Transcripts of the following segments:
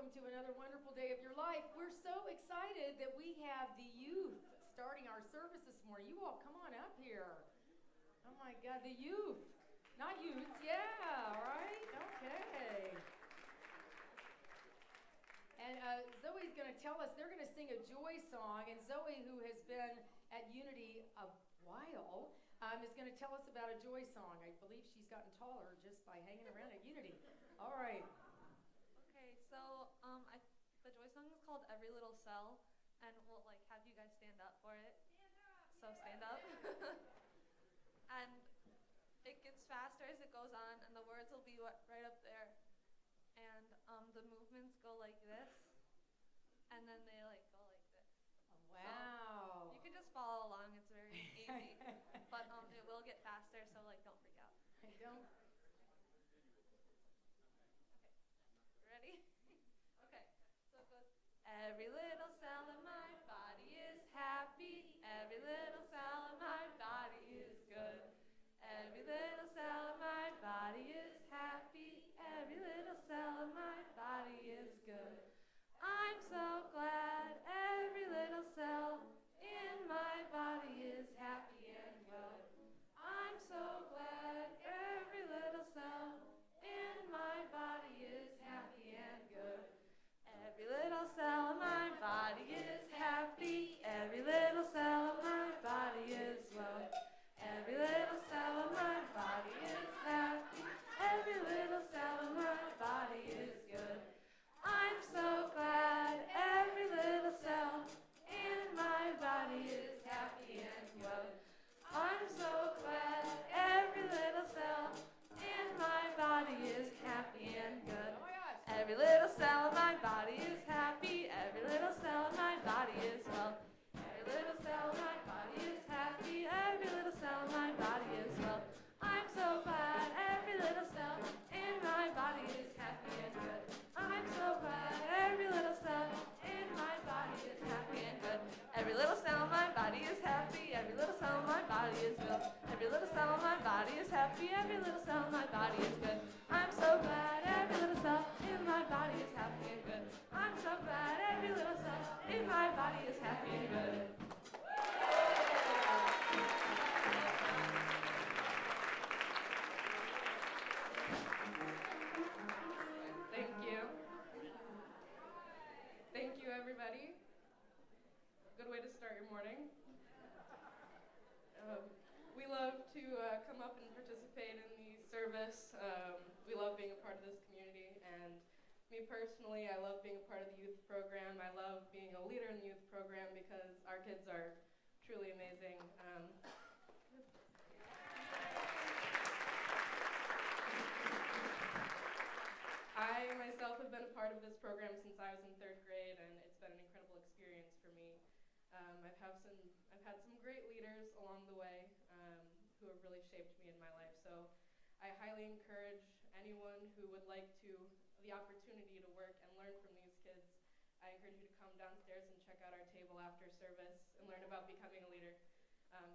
welcome to another wonderful day of your life. We're so excited that we have the youth starting our service this morning. You all come on up here. Oh my God, the youth. Not youths, yeah, all right, okay. And Zoe's going to tell us, they're going to sing a joy song, and Zoe, who has been at Unity a while, is going to tell us about a joy song. I believe she's gotten taller just by hanging around at Unity. All right. Okay, so the joy song is called Every Little Cell, and we'll have you guys stand up for it. Stand up. And it gets faster as it goes on, and the words will be right up there. And the movements go like this, and then they go like this. Oh, wow. So you can just follow along, it's very easy. But it will get faster, so don't freak out. Don't. Okay, ready? Okay, so it goes, every little cell in my body is happy, every little cell in my body is good. Every little cell in my body is happy, every little cell in my body is good. I'm so glad every little cell in my body is happy and good. I'm so glad every little cell in my body is happy and good. Every little cell in my body is happy, every little cell in my body is well. Every little cell in my body is happy, every little cell in my body is good. I'm so glad every little cell in my body is happy and good. I'm so glad every little cell in my body is happy and good. Every little cell in my body is happy, every little cell in my body is well. Every little cell in my body is happy, every little cell in my body is well. I'm so glad every little cell in my body is happy and good. I'm so glad every little cell in my body is happy and good. Every little cell in my body is happy, every little cell in my body is good. Every little cell in my body is happy, every little cell in my body is good. I'm so glad every little cell in my body is happy and good. I'm so glad every little cell in my body is happy and good. Thank you. Thank you, everybody. Good way to start your morning. We love to come up and participate in the service. We love being a part of this community, and me personally, I love being a part of the youth program. I love being a leader in the youth program because our kids are truly amazing. I myself have been a part of this program since I was in 3rd grade, and it's been an incredible experience for me. I've had some great leaders along the way who have really shaped me in my life. So I highly encourage anyone who would like the opportunity to work and learn from these kids. I encourage you to come downstairs and check out our table after service and learn about becoming a leader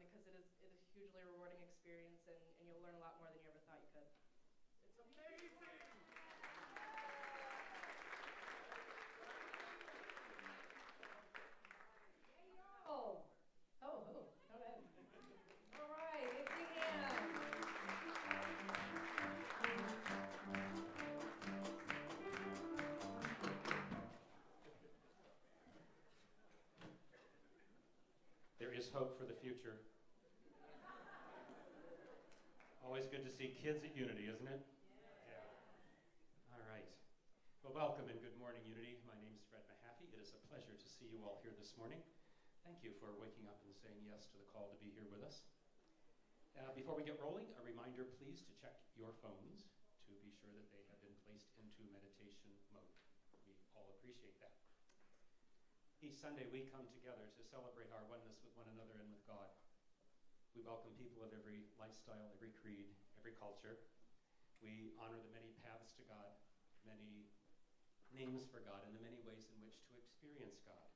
because it is a hugely rewarding experience, and you'll learn a lot more than you ever thought you could. It's amazing! Oh, go ahead. All right, it's the hand. There is hope for the future. Always good to see kids at Unity, isn't it? Yeah. All right. Well, welcome and good morning, Unity. My name is Fred Mahaffey. It is a pleasure to see you all here this morning. Thank you for waking up and saying yes to the call to be here with us. Before we get rolling, a reminder, please, to check your phones to be sure that they have been placed into meditation mode. We all appreciate that. Each Sunday, we come together to celebrate our oneness with one another and with God. We welcome people of every lifestyle, every creed, every culture. We honor the many paths to God, many names for God, and the many ways in which to experience God.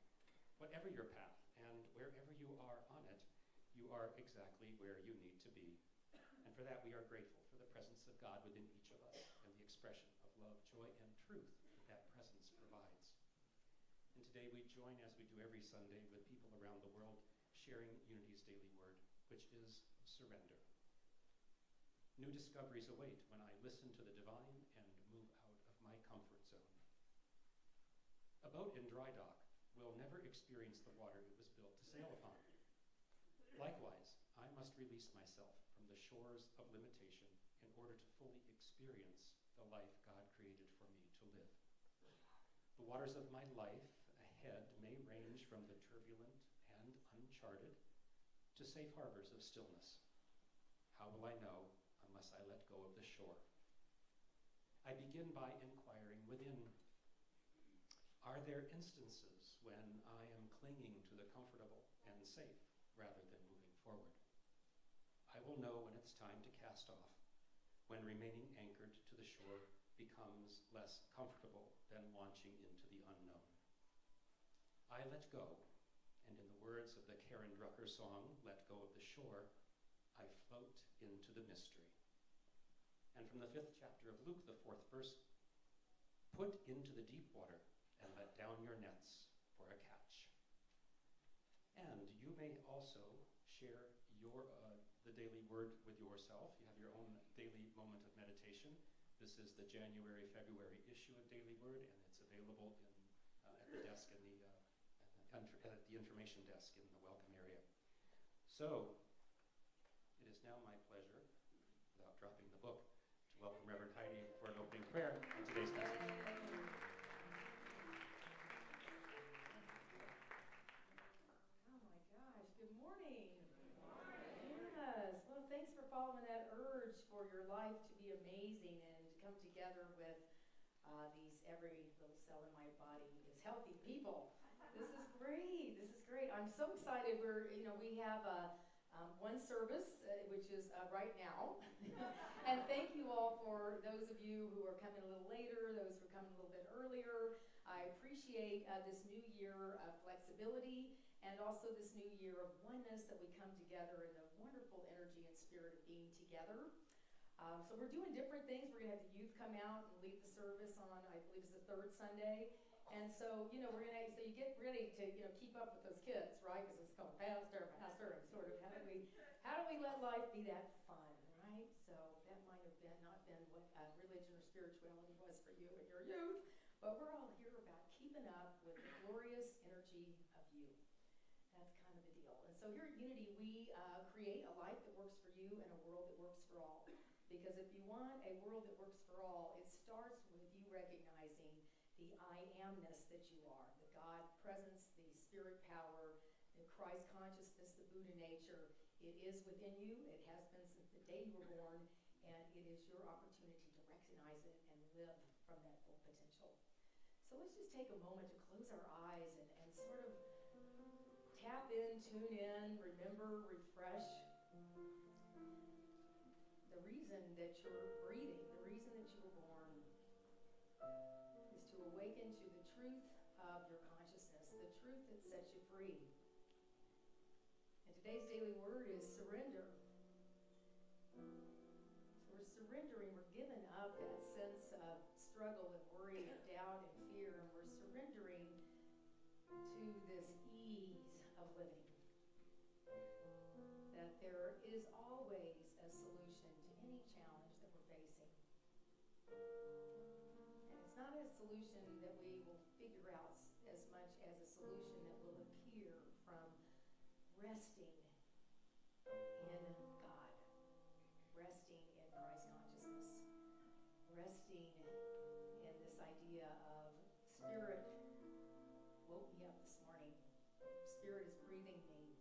Whatever your path and wherever you are on it, you are exactly where you need to be. And for that, we are grateful for the presence of God within each of us and the expression of love, joy, and truth that presence provides. today we join, as we do every Sunday, with people around the world sharing Unity's daily word, which is surrender. New discoveries await when I listen to the divine and move out of my comfort zone. A boat in dry dock will never experience the water it was built to sail upon. Likewise, I must release myself from the shores of limitation in order to fully experience the life God created for me to live. The waters of my life ahead may range from the turbulent and uncharted to safe harbors of stillness. How will I know unless I let go of the shore? I begin by inquiring within. Are there instances when I am clinging to the comfortable and safe rather than moving forward? I will know when it's time to cast off, when remaining anchored to the shore becomes less comfortable than launching into the unknown. I let go, and in the words of the Karen Drucker song, Let Go of the Shore, I float into the mystery. And from the 5th chapter of Luke, the 4th verse, put into the deep water and let down your nets for a catch. And you may also share the daily word with yourself. You have your own daily moment of meditation. This is the January-February issue of Daily Word, and it's available at the desk at the information desk in the welcome area. So, it is now my pleasure, without dropping the book, to welcome Rev Heidi for an opening prayer on today's message. Oh my gosh, good morning. Yes, well, thanks for following that urge for your life to be amazing and to come together with these every little cell in my body is healthy people. This is great. This is great. I'm so excited. We have one service, which is right now. And thank you all for those of you who are coming a little later, those who are coming a little bit earlier. I appreciate this new year of flexibility and also this new year of oneness that we come together in the wonderful energy and spirit of being together. So we're doing different things. We're going to have the youth come out and lead the service on, I believe it's the 3rd Sunday. And so, you get ready to, keep up with those kids, right? Because it's going faster and faster and sort of how do we let life be that fun, right? So that might have not been what religion or spirituality was for you in your youth, but we're all here about keeping up with the glorious energy of you. That's kind of the deal. And so here at Unity, we create a life that works for you and a world that works for all. Because if you want a world that works for all, it starts with you recognizing the I amness that you are, the God presence, the spirit power, the Christ consciousness, the Buddha nature. It is within you. It has been since the day you were born, and it is your opportunity to recognize it and live from that full potential. So let's just take a moment to close our eyes and sort of tap in, tune in, remember, refresh. The reason that you're breathing, the reason that you were born, is to awaken to the truth of your consciousness, the truth that sets you free. And today's daily word is surrender. So we're surrendering, we're giving up that sense of struggle and worry and doubt and fear, and we're surrendering to this ease of living. That there is always a solution to any challenge that we're facing. And it's not a solution that we will figure out as much as a solution that will appear from resting in God, resting in Christ consciousness, resting in this idea of Spirit woke me up this morning. Spirit is breathing me.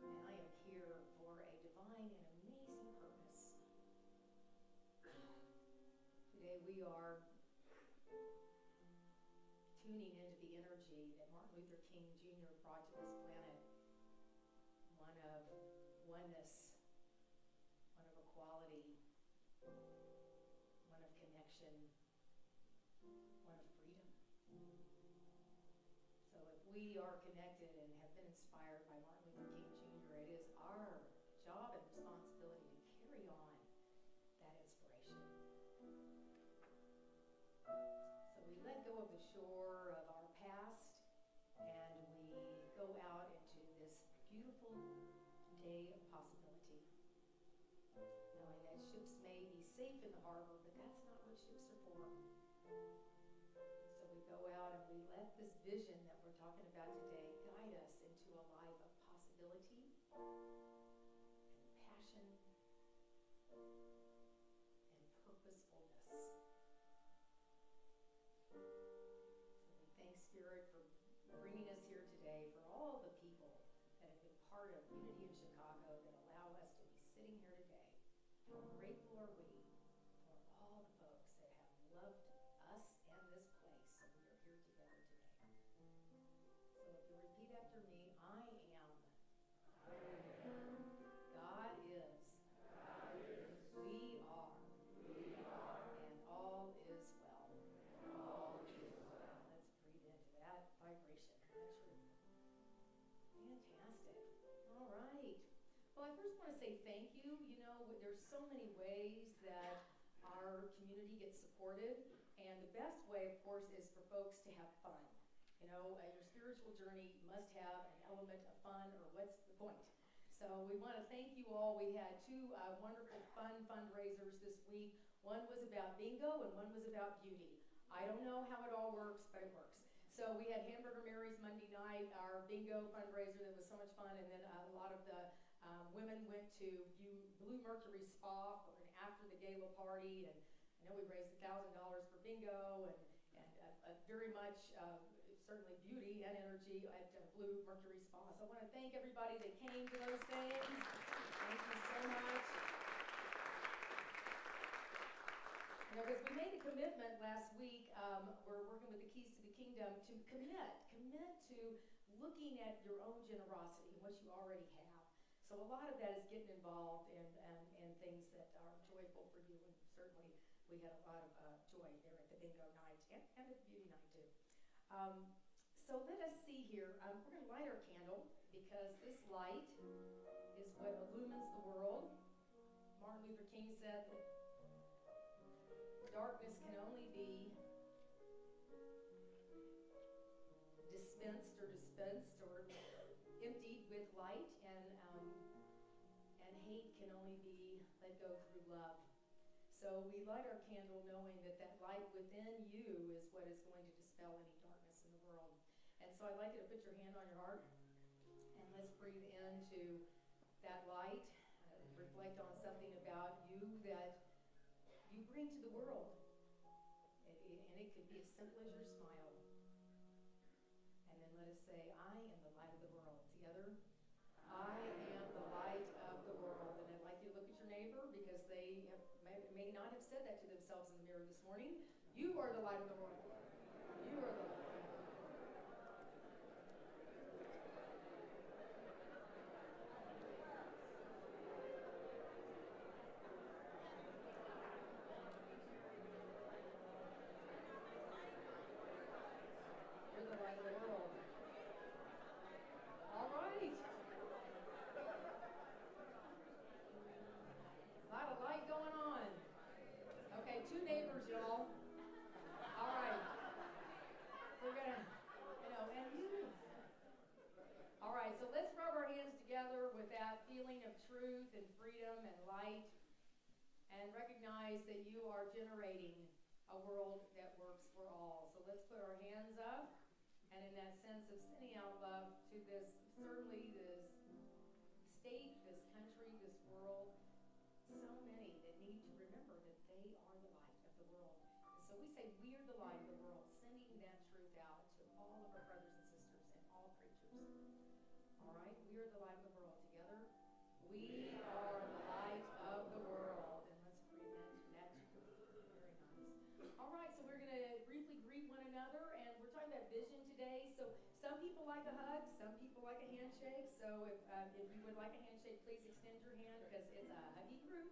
And I am here for a divine and amazing purpose. Today we are tuning into the energy that Martin Luther King Jr. brought to this planet. One of oneness, one of equality, one of connection, one of freedom. So if we are connected and have been inspired by Martin Luther King Jr., it is our job and responsibility to carry on that inspiration. So we let go of the shore of our past safe in the harbor, but that's not what ships are for. So we go out and we let this vision that we're talking about today guide us into a life of possibility and passion and purposefulness. So we thank Spirit for bringing us here today, for all the people that have been part of Unity in Chicago that allow us to be sitting here today. How grateful are we for all the folks that have loved us and this place, so we are here together today. So if you repeat after me, I am. God is. We are. And all is well. Let's breathe into that vibration, that truth. Fantastic. All right. Well, I first want to say thank you. You know, there's so many ways that our community gets supported, and the best way, of course, is for folks to have fun. You know, your spiritual journey must have an element of fun, or what's the point? So we want to thank you all. We had two wonderful fun fundraisers this week. One was about bingo and one was about beauty. I don't know how it all works, but it works. So we had Hamburger Mary's Monday night, our bingo fundraiser that was so much fun, and then a lot of the women went to Blue Mercury Spa for an after the gala party, and I know we raised $1,000 for bingo, and very much certainly beauty and energy at Blue Mercury Spa. So I want to thank everybody that came to those things. Thank you so much. You know, because we made a commitment last week, we're working with the Keys to the Kingdom, to commit to looking at your own generosity and what you already have. So a lot of that is getting involved in things that are joyful for you, and certainly we had a lot of joy there at the bingo night and at the beauty night too. So let us see here. We're going to light our candle because this light is what illumines the world. Martin Luther King said that darkness can only be dispensed or emptied with light, and hate can only be let go through love. So we light our candle knowing that that light within you is what is going to dispel any darkness in the world. And so I'd like you to put your hand on your heart and let's breathe into that light, reflect on something about you that you bring to the world. And it could be as simple as your smile. And then let us say, I am the light of the world. Together, I am the light of the world. And I'd like you to look at your neighbor because they may not have said that to themselves in the mirror this morning. You are the light of the world. You are the light of the world. You're the light of the world. All right. A lot of light going on. Okay, two neighbors, y'all. All right. We're going to, and you. All right, so let's rub our hands together with that feeling of truth and freedom and light, and recognize that you are generating a world that works for all. So let's put our hands up, and in that sense of sending out love to this, certainly this state, this country, this world, so many that need to remember that they are the light of the world. And so we say we are the light of the world, sending that truth out to all of our brothers and sisters and all creatures. All right, we are the light of the world. Together, we are the light of the world. And let's breathe into that truth. Very nice. All right, so we're going to briefly greet one another, and we're talking about vision today. So some people like a hug, some people like a handshake. So if you would like a handshake, please extend your hand because it's a huggy group.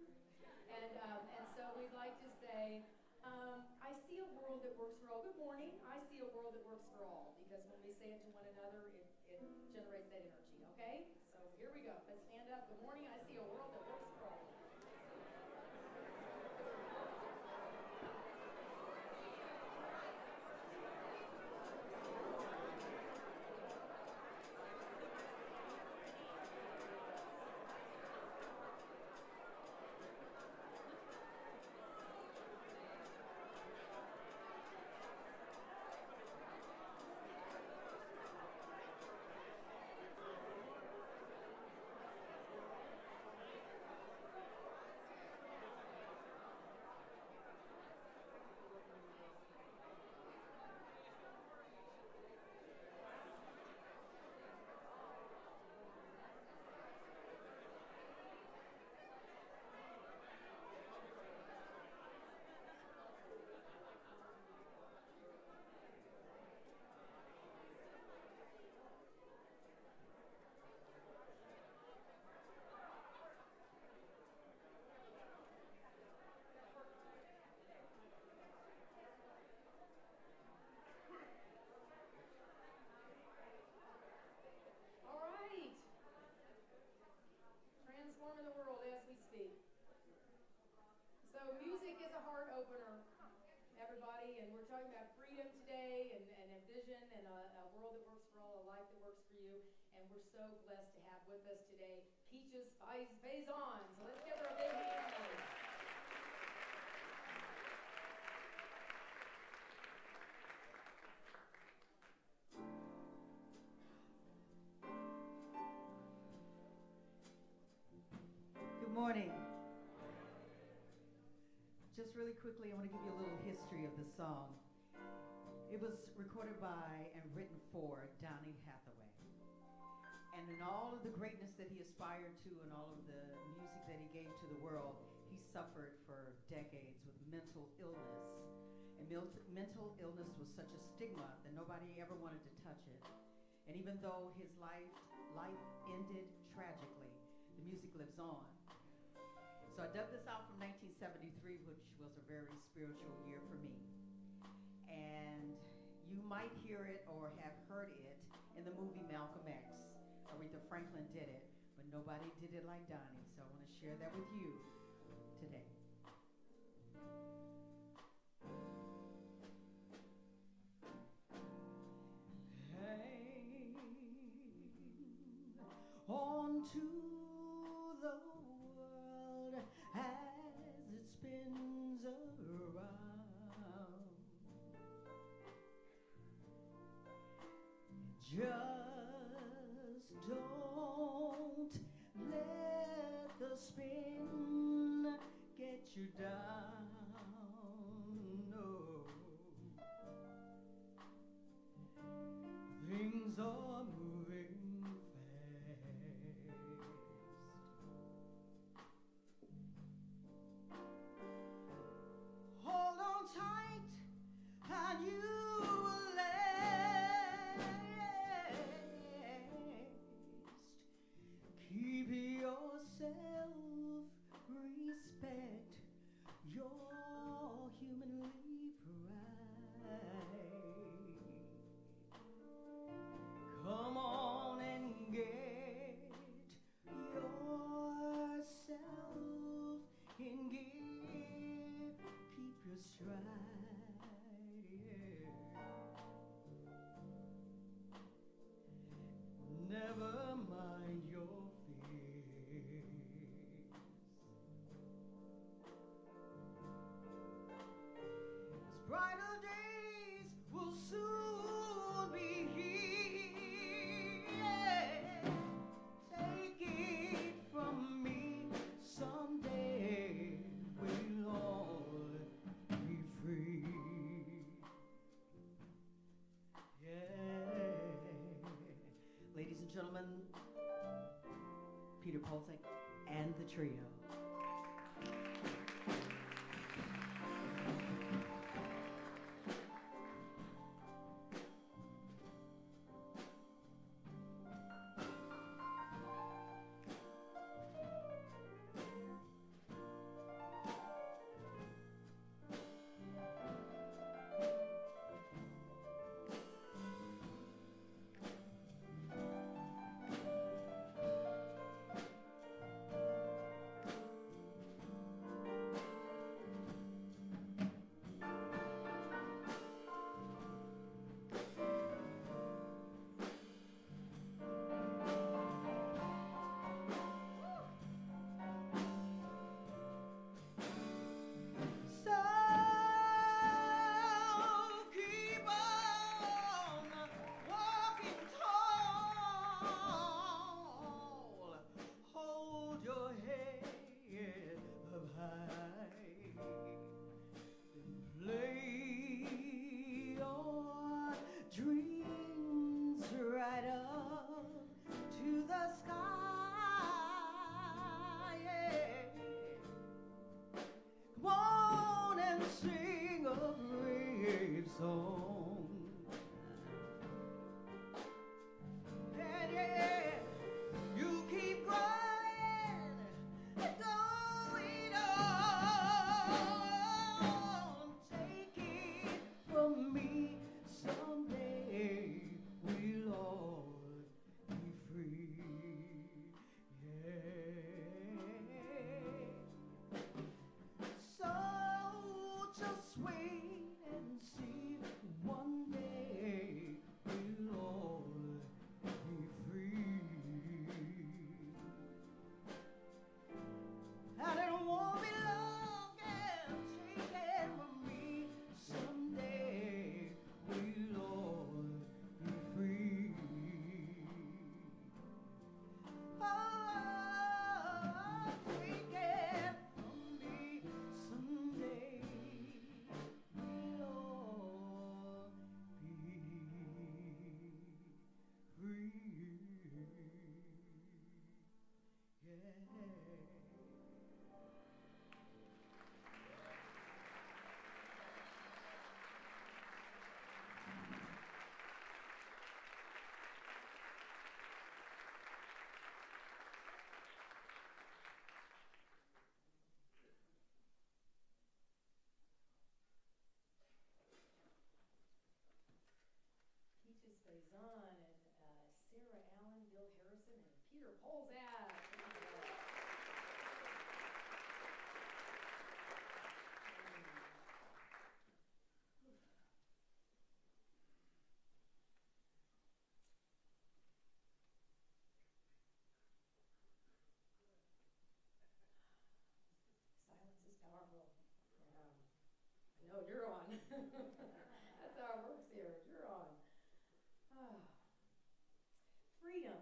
And so we'd like to say, I see a world that works for all. Good morning. I see a world that works for all, because when we say it to one another, it generates that energy, okay? So here we go. Let's stand up. Good morning. I see a world that works for all. a world that works for all, a life that works for you. And we're so blessed to have with us today Peaches Faison. So let's give her a big hand. Good morning. Just really quickly, I want to give you a little history of the song. It was recorded by and written for Donny Hathaway. And in all of the greatness that he aspired to and all of the music that he gave to the world, he suffered for decades with mental illness. And mental illness was such a stigma that nobody ever wanted to touch it. And even though his life ended tragically, the music lives on. So I dug this out from 1973, which was a very spiritual year for me. And you might hear it or have heard it in the movie Malcolm X. Aretha Franklin did it, but nobody did it like Donny. So I want to share that with you today. Hang on to the world as it spins around. Just don't let the spin get you down. No. Things are moving fast. Hold on tight and you will last. Keep your self-respect, your humanly pride. Come on and get yourself in gear. Keep your stride, yeah. Never mind your fears. As brighter days will soon be here. Take it from me, someday we'll all be free. Yeah. Ladies and gentlemen, Peter Polsek and the trio. Peter Polzak. Silence is powerful. Yeah. I know you're on. That's how it works here. You're on. Ah. Freedom.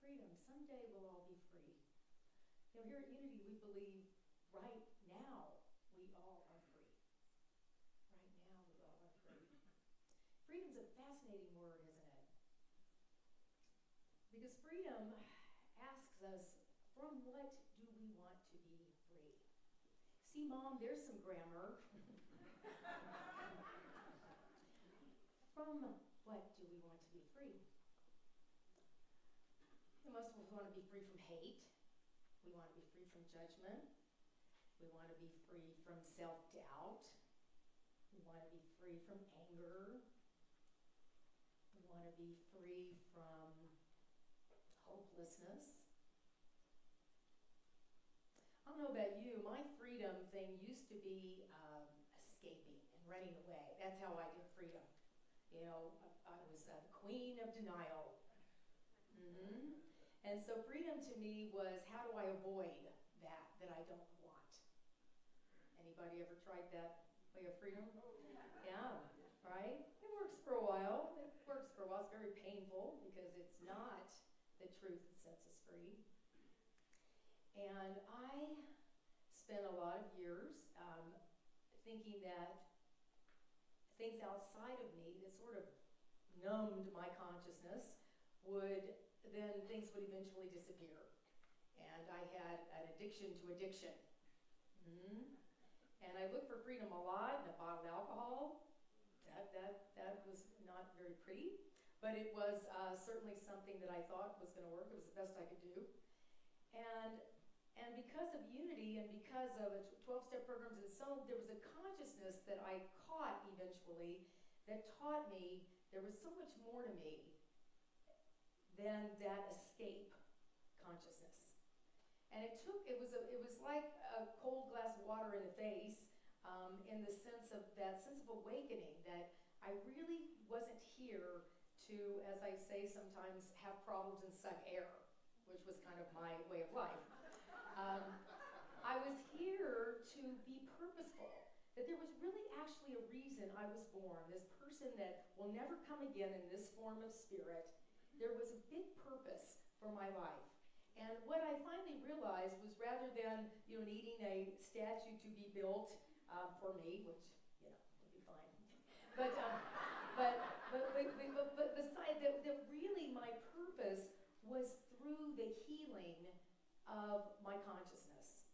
Freedom. Someday we'll all be free. You know, here at Unity, we believe right now we all are free. Right now we all are free. Freedom's a fascinating word, isn't it? Because freedom asks us, from what do we want to be free? See, Mom, there's some grammar. From what do we want to be free? Most of us want to be free from hate. We want to be free from judgment. We want to be free from self-doubt. We want to be free from anger. We want to be free from hopelessness. I don't know about you, my freedom thing used to be escaping and running away. That's how I did freedom. You know, I was the queen of denial. Mm-hmm. And so freedom to me was, how do I avoid that I don't want? Anybody ever tried that way of freedom? Yeah, right? It works for a while. It's very painful because it's not the truth that sets us free. And I spent a lot of years thinking that things outside of me that sort of numbed my consciousness then things would eventually disappear. And I had an addiction to addiction. Mm-hmm. And I looked for freedom a lot in a bottle of alcohol. That was not very pretty, but it was certainly something that I thought was going to work. It was the best I could do. And because of Unity and because of 12-step programs and so, there was a consciousness that I caught eventually that taught me there was so much more to me than that escape consciousness. And it was like a cold glass of water in the face, in the sense of awakening that I really wasn't here to, as I say sometimes, have problems and suck air, which was kind of my way of life. I was here to be purposeful, that there was really actually a reason I was born, this person that will never come again in this form of spirit. There was a big purpose for my life. And what I finally realized was rather than needing a statue to be built for me, which would be fine, but beside that, really my purpose was through the healing of my consciousness,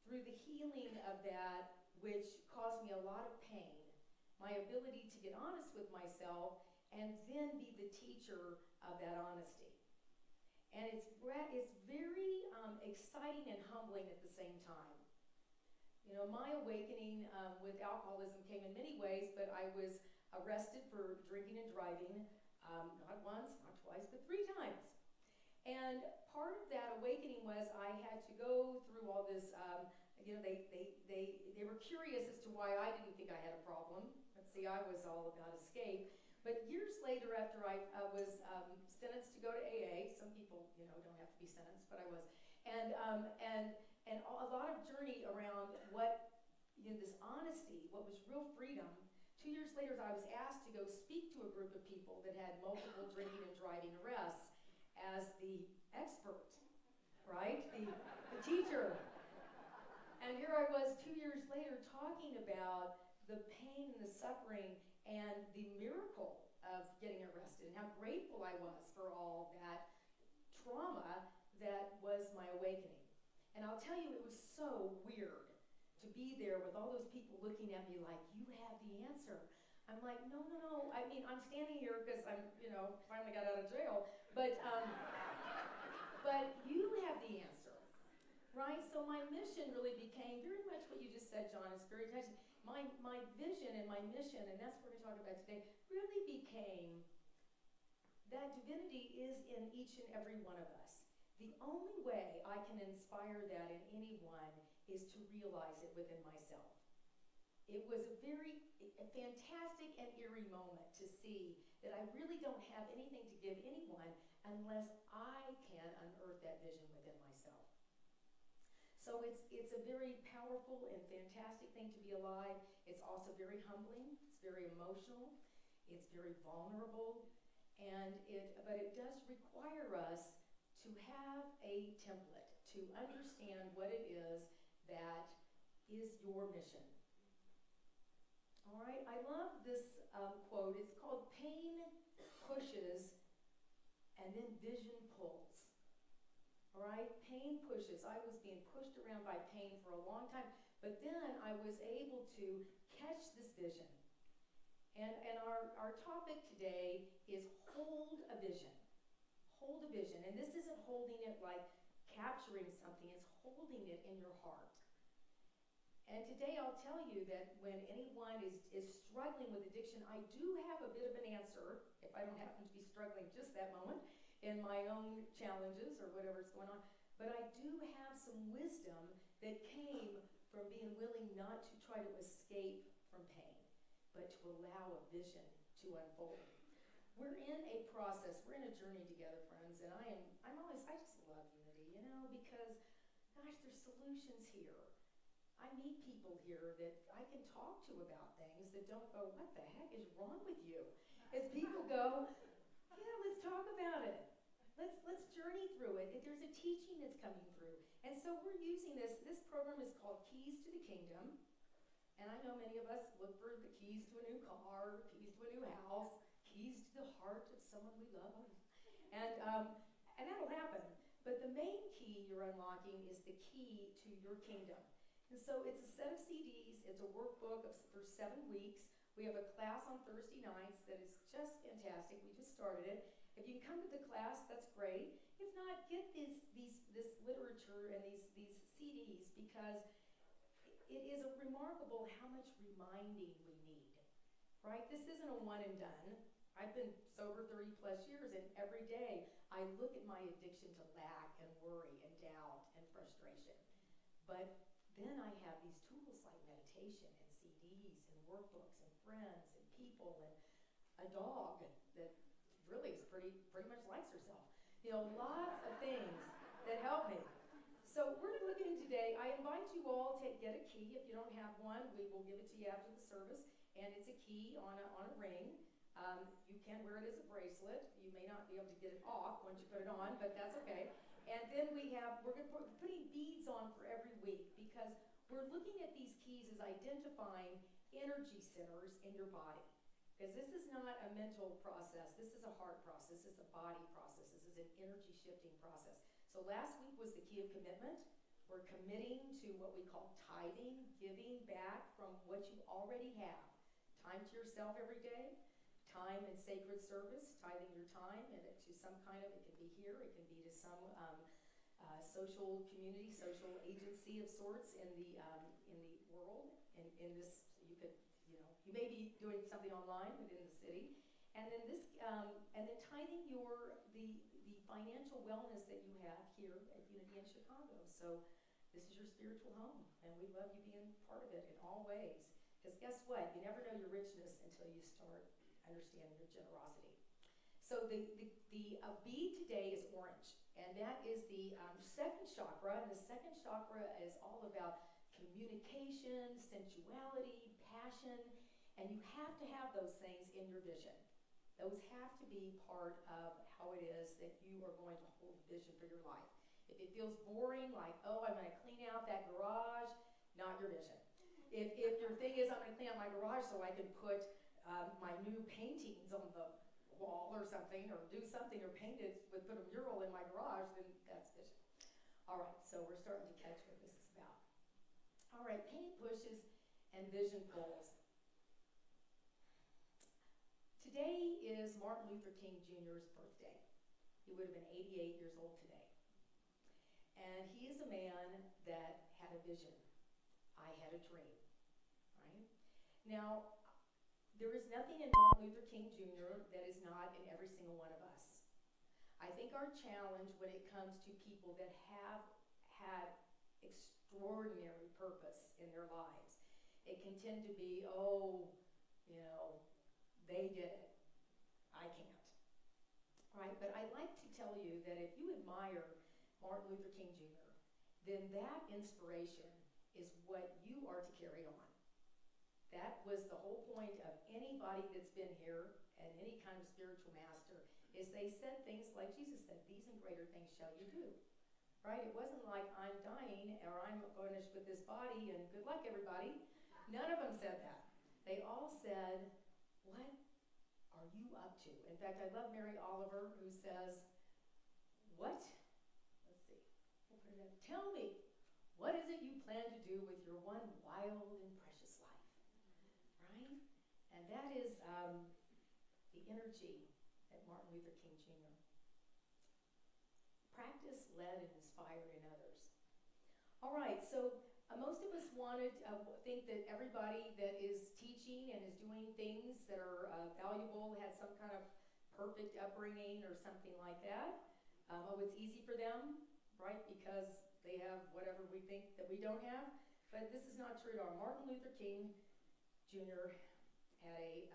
through the healing of that which caused me a lot of pain, my ability to get honest with myself and then be the teacher of that honesty. And it's very exciting and humbling at the same time. My awakening with alcoholism came in many ways, but I was arrested for drinking and driving, not once, not twice, but 3 times. And part of that awakening was I had to go through all this, they were curious as to why I didn't think I had a problem. Let's see, I was all about escape. But years later, after I was sentenced to go to AA, some people, don't have to be sentenced, but I was, and a lot of journey around what, this honesty, what was real freedom. 2 years later, I was asked to go speak to a group of people that had multiple drinking and driving arrests as the expert, right? The teacher. And here I was 2 years later talking about the pain and the suffering and the miracle of getting arrested and how grateful I was for all that trauma that was my awakening. And I'll tell you, it was so weird to be there with all those people looking at me like, you have the answer. I'm like, no. I mean, I'm standing here because I'm, finally got out of jail. But you have the answer, right? So my mission really became very much what you just said, John. It's very touching. My vision and my mission, and that's what we're going to talk about today, really became that divinity is in each and every one of us. The only way I can inspire that in anyone is to realize it within myself. It was a fantastic and eerie moment to see that I really don't have anything to give anyone unless I can unearth that vision within myself. So it's a very powerful and fantastic thing to be alive. It's also very humbling. It's very emotional. It's very vulnerable. But it does require us to have a template, to understand what it is that is your mission. All right, I love this quote. It's called "Pain pushes and then vision pulls." All right, pain pushes. I was being pushed around by pain for a long time, but then I was able to catch this vision. And our topic today is hold a vision. Hold a vision. And this isn't holding it like capturing something, it's holding it in your heart. And today I'll tell you that when anyone is struggling with addiction, I do have a bit of an answer, if I don't happen to be struggling just that moment in my own challenges or whatever's going on. But I do have some wisdom that came from being willing not to try to escape from pain, but to allow a vision to unfold. We're in a process, we're in a journey together, friends, and I just love unity, because, gosh, there's solutions here. I meet people here that I can talk to about things that don't go, what the heck is wrong with you? As people go, yeah, let's talk about it. Let's journey through it. There's a teaching that's coming through. And so we're using this. This program is called Keys to the Kingdom. And I know many of us look for the keys to a new car, keys to a new house, keys to the heart of someone we love. And that'll happen. But the main key you're unlocking is the key to your kingdom. And so it's a set of CDs. It's a workbook for 7 weeks. We have a class on Thursday nights that is just fantastic. We just started it. If you can come to the class, that's great. If not, get this literature and these CDs, because it is remarkable how much reminding we need, right? This isn't a one and done. I've been sober 30 plus years, and every day I look at my addiction to lack and worry and doubt and frustration. But then I have these tools like meditation and CDs and workbooks and friends and people and a dog that really is pretty much likes herself. Lots of things that help me. So we're looking today. I invite you all to get a key. If you don't have one, we will give it to you after the service. And it's a key on a ring. You can wear it as a bracelet. You may not be able to get it off once you put it on, but that's okay. And then we're putting beads on for every week, because we're looking at these keys as identifying energy centers in your body. Because this is not a mental process. This is a heart process. This is a body process. This is an energy shifting process. So last week was the key of commitment. We're committing to what we call tithing, giving back from what you already have. Time to yourself every day, time in sacred service, tithing your time to some kind of, it can be here, it can be to some social community, social agency of sorts in the world. In this, you may be doing something online within the city, and then tithing the financial wellness that you have here at Unity in Chicago. So this is your spiritual home, and we love you being part of it in all ways. Because guess what? You never know your richness until you start understanding your generosity. So the bead today is orange, and that is the second chakra. And the second chakra is all about communication, sensuality, passion, and you have to have those things in your vision. Those have to be part of how it is that you are going to hold vision for your life. If it feels boring, like, oh, I'm going to clean out that garage, not your vision. If your thing is, I'm going to clean out my garage so I can put my new paintings on the wall or something, or do something, or put a mural in my garage, then that's vision. All right, so we're starting to catch what this is about. All right, pain pushes and vision pulls. Today is Martin Luther King Jr.'s birthday. He would have been 88 years old today. And he is a man that had a vision. I had a dream, right? Now, there is nothing in Martin Luther King Jr. that is not in every single one of us. I think our challenge when it comes to people that have had extraordinary purpose in their lives, it can tend to be, oh, you know, they did it. I can't. Right? But I'd like to tell you that if you admire Martin Luther King Jr., then that inspiration is what you are to carry on. That was the whole point of anybody that's been here and any kind of spiritual master, is they said things like Jesus said, these and greater things shall you do. Right? It wasn't like I'm dying or I'm finished with this body and good luck everybody. None of them said that. They all said, what are you up to? In fact, I love Mary Oliver, who says, what? Let's see. We'll put it in. Tell me, what is it you plan to do with your one wild and precious life? Right? And that is the energy that Martin Luther King Jr. Practice, led, and inspired in others. All right, so most of us think that everybody that is teaching and is doing things that are valuable has some kind of perfect upbringing or something like that. It's easy for them, right, because they have whatever we think that we don't have. But this is not true at all. Martin Luther King Jr. had a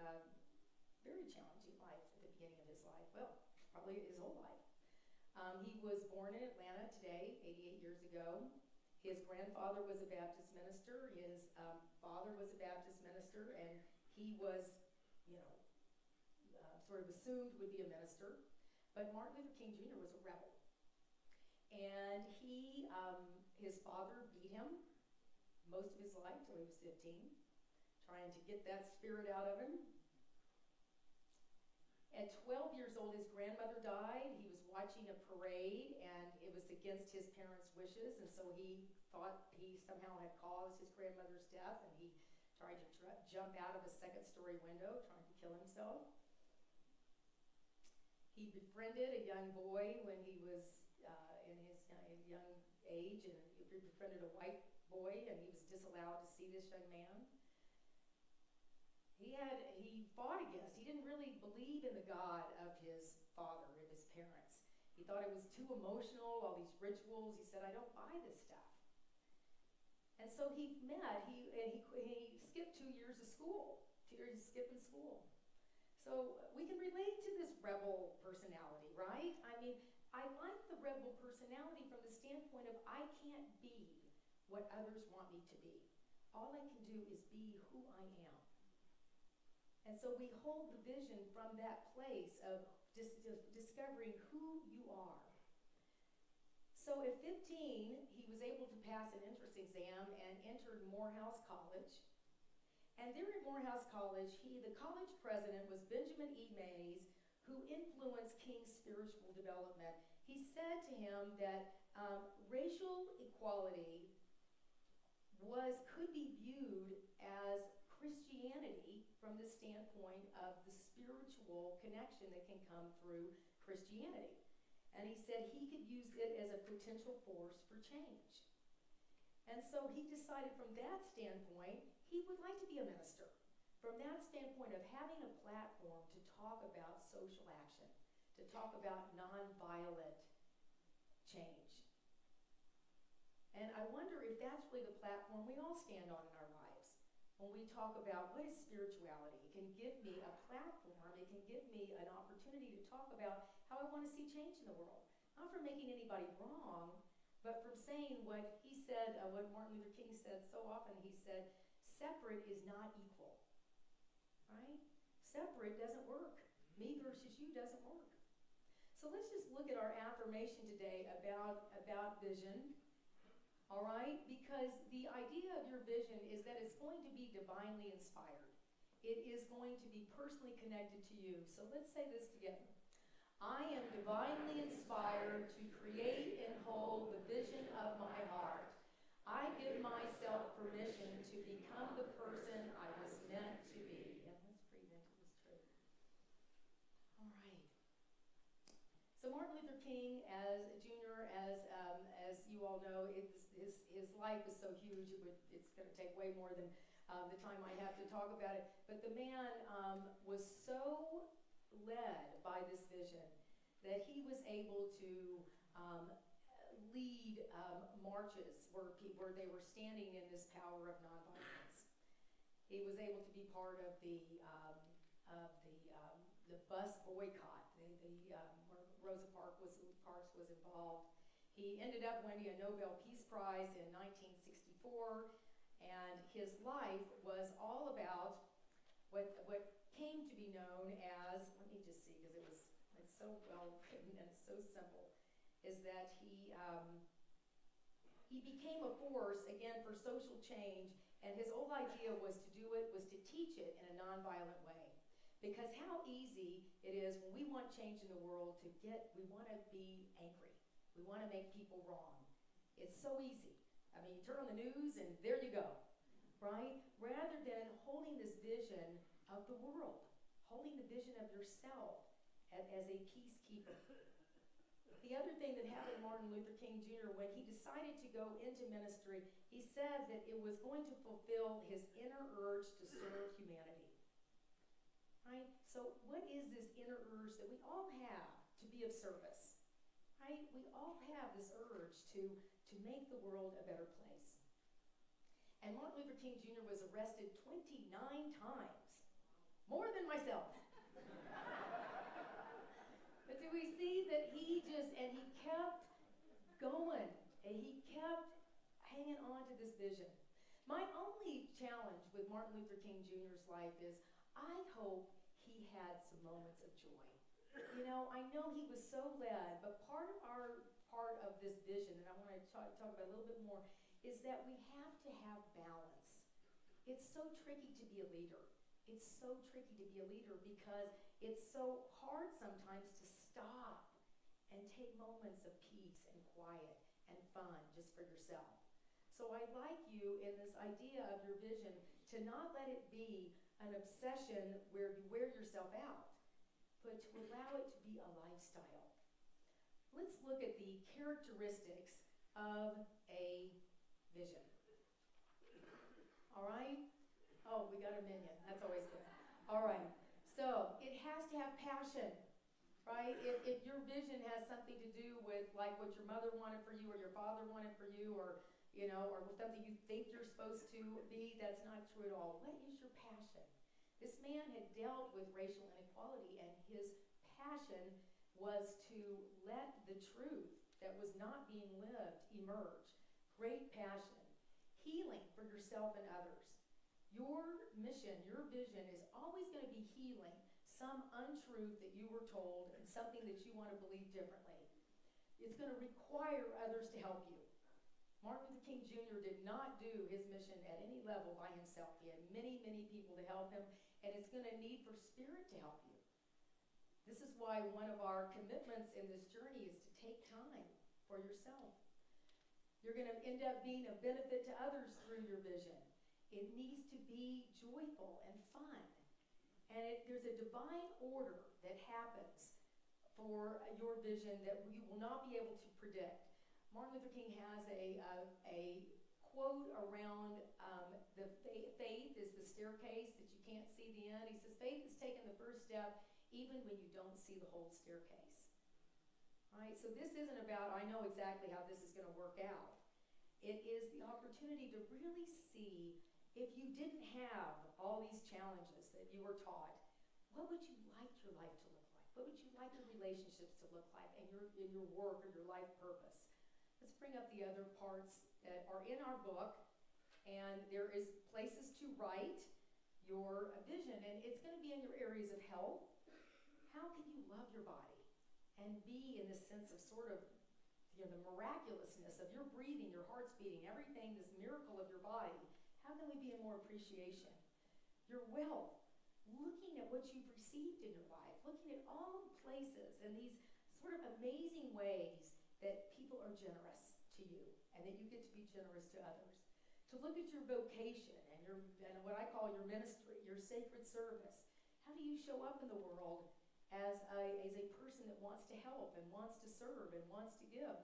very challenging life at the beginning of his life. Well, probably his whole life. He was born in Atlanta today, 88 years ago. His grandfather was a Baptist minister. His father was a Baptist minister, and he was, sort of assumed would be a minister. But Martin Luther King Jr. was a rebel. And his father beat him most of his life till he was 15, trying to get that spirit out of him. At 12 years old, his grandmother died. He was watching a parade, and it was against his parents' wishes, and so he thought he somehow had caused his grandmother's death, and he tried to jump out of a second-story window, trying to kill himself. He befriended a young boy when he was in his young age, and he befriended a white boy, and he was disallowed to see this young man. He fought against, he didn't really believe in the God of his father, of his parents. He thought it was too emotional, all these rituals. He said, I don't buy this stuff. And so he skipped 2 years of school, 2 years of skipping school. So we can relate to this rebel personality, right? I mean, I like the rebel personality from the standpoint of I can't be what others want me to be. All I can do is be who I am. And so we hold the vision from that place of discovering who you are. So at 15, he was able to pass an entrance exam and entered Morehouse College. And there at Morehouse College, the college president was Benjamin E. Mays, who influenced King's spiritual development. He said to him that racial equality could be viewed as Christianity from the standpoint of the spiritual connection that can come through Christianity. And he said he could use it as a potential force for change. And so he decided from that standpoint, he would like to be a minister. From that standpoint of having a platform to talk about social action, to talk about nonviolent change. And I wonder if that's really the platform we all stand on in our lives. When we talk about what is spirituality, it can give me a platform, it can give me an opportunity to talk about how I want to see change in the world. Not for making anybody wrong, but from saying what he said, what Martin Luther King said so often. He said, separate is not equal, right? Separate doesn't work. Me versus you doesn't work. So let's just look at our affirmation today about vision. All right? Because the idea of your vision is that it's going to be divinely inspired. It is going to be personally connected to you. So let's say this together. I am divinely inspired to create and hold the vision of my heart. I give myself permission to become the person I was meant to be. Yeah, that's pretty mental, it's true. All right. So Martin Luther King, as Jr., as you all know, his life is so huge, it's going to take way more than the time I have to talk about it. But the man was so led by this vision that he was able to lead marches where they were standing in this power of nonviolence. He was able to be part of the bus boycott, where Rosa Parks was involved. He ended up winning a Nobel Peace Prize in 1964, and his life was all about what came to be known as, let me just see, because it's so well written and it's so simple, is that he became a force, again, for social change, and his whole idea was to teach it in a nonviolent way. Because how easy it is when we want change in the world we want to be angry. We want to make people wrong. It's so easy. I mean, you turn on the news and there you go, right? Rather than holding this vision of the world, holding the vision of yourself as a peacekeeper. The other thing that happened to Martin Luther King Jr. when he decided to go into ministry, he said that it was going to fulfill his inner urge to serve humanity. Right? So what is this inner urge that we all have to be of service? Right? We all have this urge to make the world a better place. And Martin Luther King Jr. was arrested 29 times. More than myself. But do we see that he kept going, and he kept hanging on to this vision. My only challenge with Martin Luther King Jr.'s life is I hope he had some moments of joy. You know, I know he was so led, but part of this vision, and I want to talk about a little bit more, is that we have to have balance. It's so tricky to be a leader. It's so tricky to be a leader because it's so hard sometimes to stop and take moments of peace and quiet and fun just for yourself. So I'd like you in this idea of your vision to not let it be an obsession where you wear yourself out, but to allow it to be a lifestyle. Let's look at the characteristics of a vision. All right? Oh, we got a minion. That's always good. All right. So it has to have passion, right? If your vision has something to do with like what your mother wanted for you or your father wanted for you or something you think you're supposed to be, that's not true at all. What is your passion? This man had dealt with racial inequality, and his passion was to let the truth that was not being lived emerge. Great passion. Healing for yourself and others. Your mission, your vision is always going to be healing some untruth that you were told and something that you want to believe differently. It's going to require others to help you. Martin Luther King Jr. did not do his mission at any level by himself. He had many, many people to help him, and it's going to need for Spirit to help you. This is why one of our commitments in this journey is to take time for yourself. You're going to end up being a benefit to others through your vision. It needs to be joyful and fun. And there's a divine order that happens for your vision that you will not be able to predict. Martin Luther King has a quote around the faith is the staircase that you can't see the end. He says, faith is taking the first step even when you don't see the whole staircase. All right, so this isn't about, I know exactly how this is going to work out. It is the opportunity to really see if you didn't have all these challenges that you were taught, what would you like your life to look like? What would you like your relationships to look like and in your work or your life purpose? Let's bring up the other parts that are in our book, and there is places to write your vision, and it's going to be in your areas of health. How can you love your body and be in this sense of sort of the miraculousness of your breathing, your heart's beating, everything, this miracle of your body? How can we be in more appreciation? Your wealth, looking at what you've received in your life, looking at all the places and these sort of amazing ways that people are generous to you and that you get to be generous to others. To look at your vocation and what I call your ministry, your sacred service. How do you show up in the world as a person that wants to help and wants to serve and wants to give?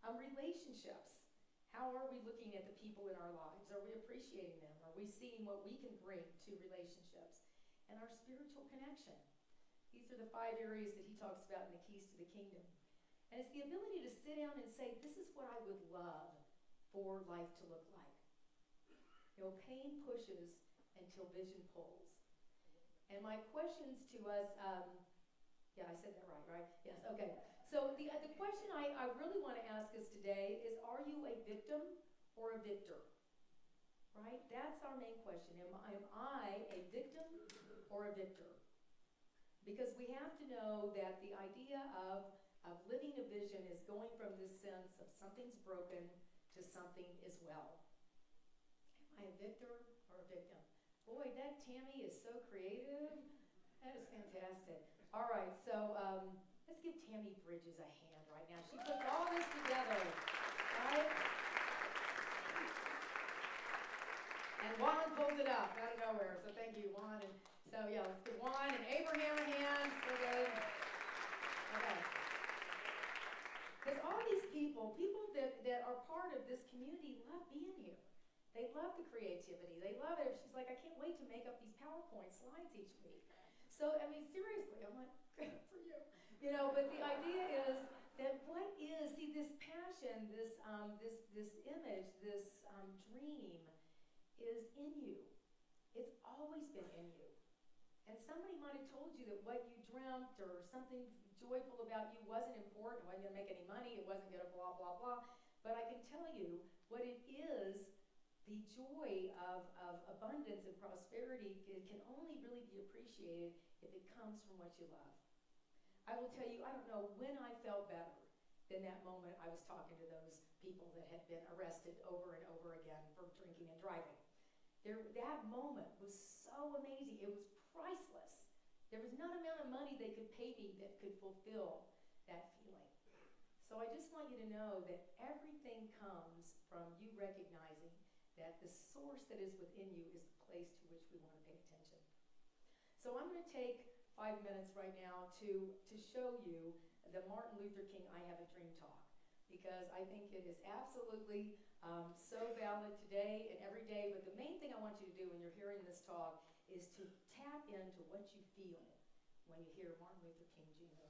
Relationships. How are we looking at the people in our lives? Are we appreciating them? Are we seeing what we can bring to relationships? And our spiritual connection. These are the 5 areas that he talks about in the keys to the kingdom. And it's the ability to sit down and say, this is what I would love for life to look like. You know, pain pushes until vision pulls. And my questions to us, yeah, I said that right? Yes, okay. So the question I really want to ask us today is, are you a victim or a victor? Right? That's our main question. Am I a victim or a victor? Because we have to know that the idea of living a vision is going from this sense of something's broken to something is well. Am I a victor or a victim? Boy, that Tammy is so creative. That is fantastic. All right, so let's give Tammy Bridges a hand right now. She puts all this together, right? And Juan pulls it up out of nowhere, so thank you, Juan. And so, yeah, let's give Juan and Abraham a hand. So good. Okay. Because all these people that are part of this community love being here. They love the creativity. They love it. She's like, I can't wait to make up these PowerPoint slides each week. So, I mean, seriously, I'm like, good for you. You know, but the idea is that what is, see, this passion, this image, this dream is in you. It's always been in you. And somebody might have told you that what you dreamt or something joyful about you wasn't important, it wasn't going to make any money, it wasn't going to blah, blah, blah. But I can tell you what it is, the joy of abundance and prosperity, it can only really be appreciated if it comes from what you love. I will tell you, I don't know when I felt better than that moment I was talking to those people that had been arrested over and over again for drinking and driving. That moment was so amazing. It was priceless. There was no amount of money they could pay me that could fulfill that feeling. So I just want you to know that everything comes from you recognizing that the source that is within you is the place to which we want to pay attention. So I'm going to take 5 minutes right now to show you the Martin Luther King I Have a Dream talk, because I think it is absolutely so valid today and every day. But the main thing I want you to do when you're hearing this talk is to tap into what you feel when you hear Martin Luther King Jr.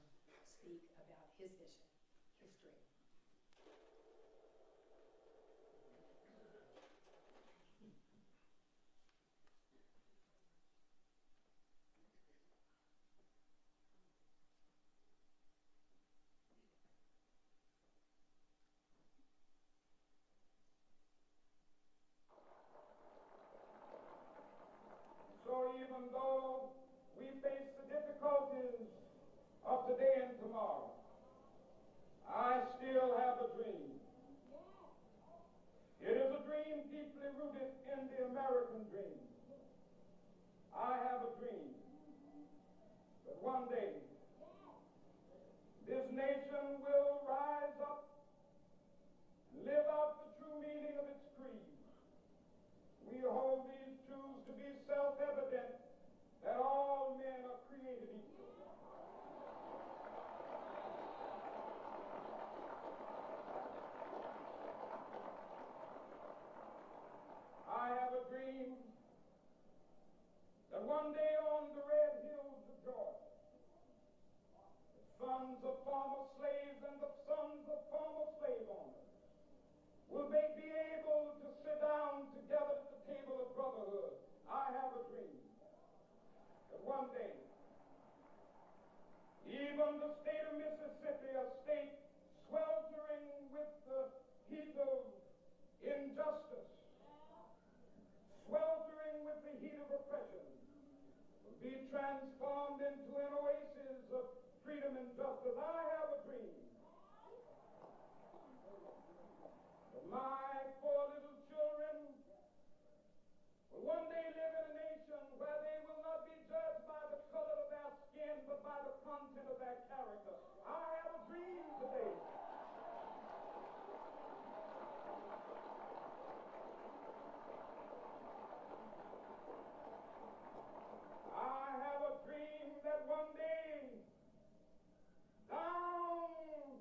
speak about his vision, his dream. So even though we face the difficulties of today and tomorrow, I still have a dream. It is a dream deeply rooted in the American dream. I have a dream that one day this nation will rise up and live out the true meaning of its creed. We hold these truths to be self-evident, that all men are created equal. I have a dream that one day on the red hills of Georgia, the sons of former slaves and the sons of former slave owners will be able to sit down together at the table of brotherhood. I have a dream that one day, even the state of Mississippi, a state sweltering with the heat of injustice, sweltering with the heat of oppression, will be transformed into an oasis of freedom and justice. I have a dream that my 4 little children will one day live in a nation where they will not be judged by the color of their skin, but by the content of their character. I have a dream today. I have a dream that one day, down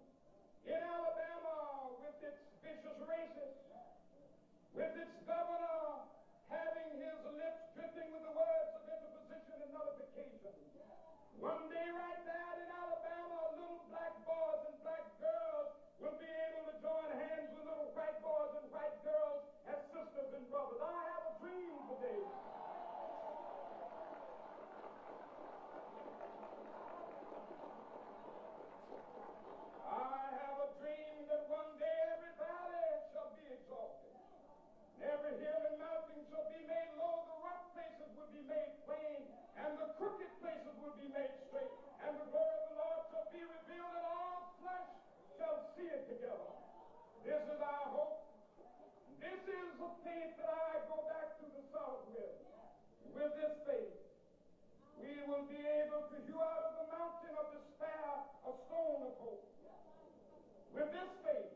One day right there in Alabama, little black boys and black girls will be able to join hands with little white boys and white girls as sisters and brothers. I have a dream today. I have a dream that one day every valley shall be exalted. Every hill and mountain shall be made low, the rough places will be made plain, and the crooked places will be made straight, and the glory of the Lord shall be revealed, and all flesh shall see it together. This is our hope. This is the faith that I go back to the South with. With this faith, we will be able to hew out of the mountain of despair a stone of hope. With this faith,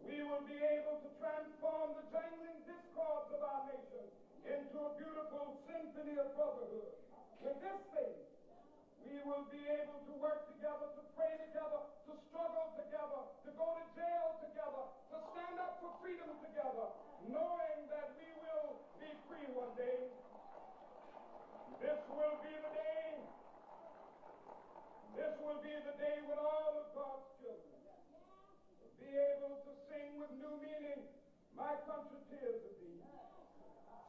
we will be able to transform the jangling discords of our nation into a beautiful symphony of brotherhood. With this faith, we will be able to work together, to pray together, to struggle together, to go to jail together, to stand up for freedom together, knowing that we will be free one day. This will be the day. This will be the day when all of God's children will be able to sing with new meaning, "My country, tears of thee.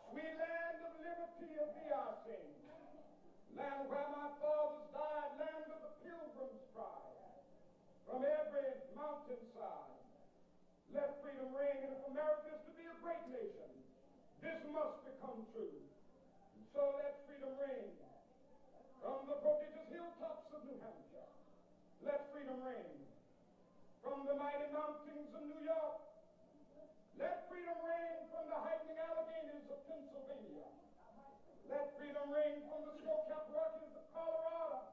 Sweet land of liberty of thee I sing. Land where my fathers died, land of the pilgrim's pride. From every mountainside, let freedom ring. And if America is to be a great nation, this must become true. And so let freedom ring. From the prodigious hilltops of New Hampshire, let freedom ring. From the mighty mountains of New York, let freedom ring. From the heightening Alleghanies of Pennsylvania, let freedom ring. From the snow-capped Rockies of Colorado,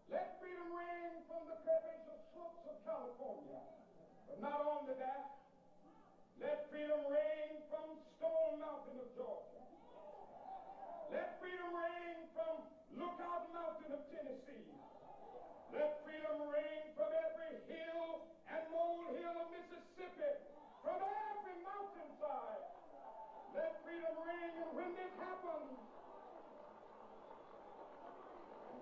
let freedom ring. From the curvaceous slopes of California. But not only that, let freedom ring from Stone Mountain of Georgia. Let freedom ring from Lookout Mountain of Tennessee. Let freedom ring from every hill and molehill of Mississippi, from every mountainside. Let freedom ring. And when this happens,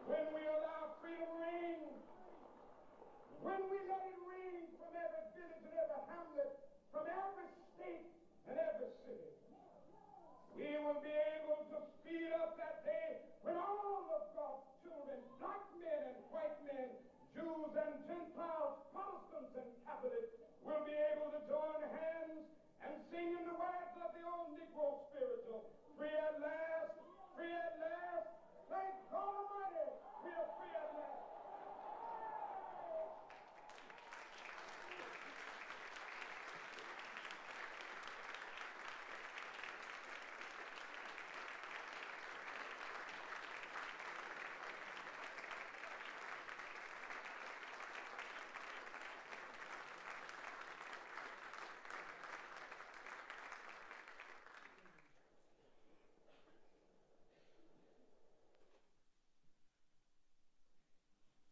when we allow freedom ring, when we let it ring from every village and every hamlet, from every state and every city, we will be able to speed up that day when all of God's children, black men and white men, Jews and Gentiles, Protestants and Catholics, will be able to join hands and sing in the words of the old Negro spiritual, "Free at last, free at last, thank God Almighty, we are free at last."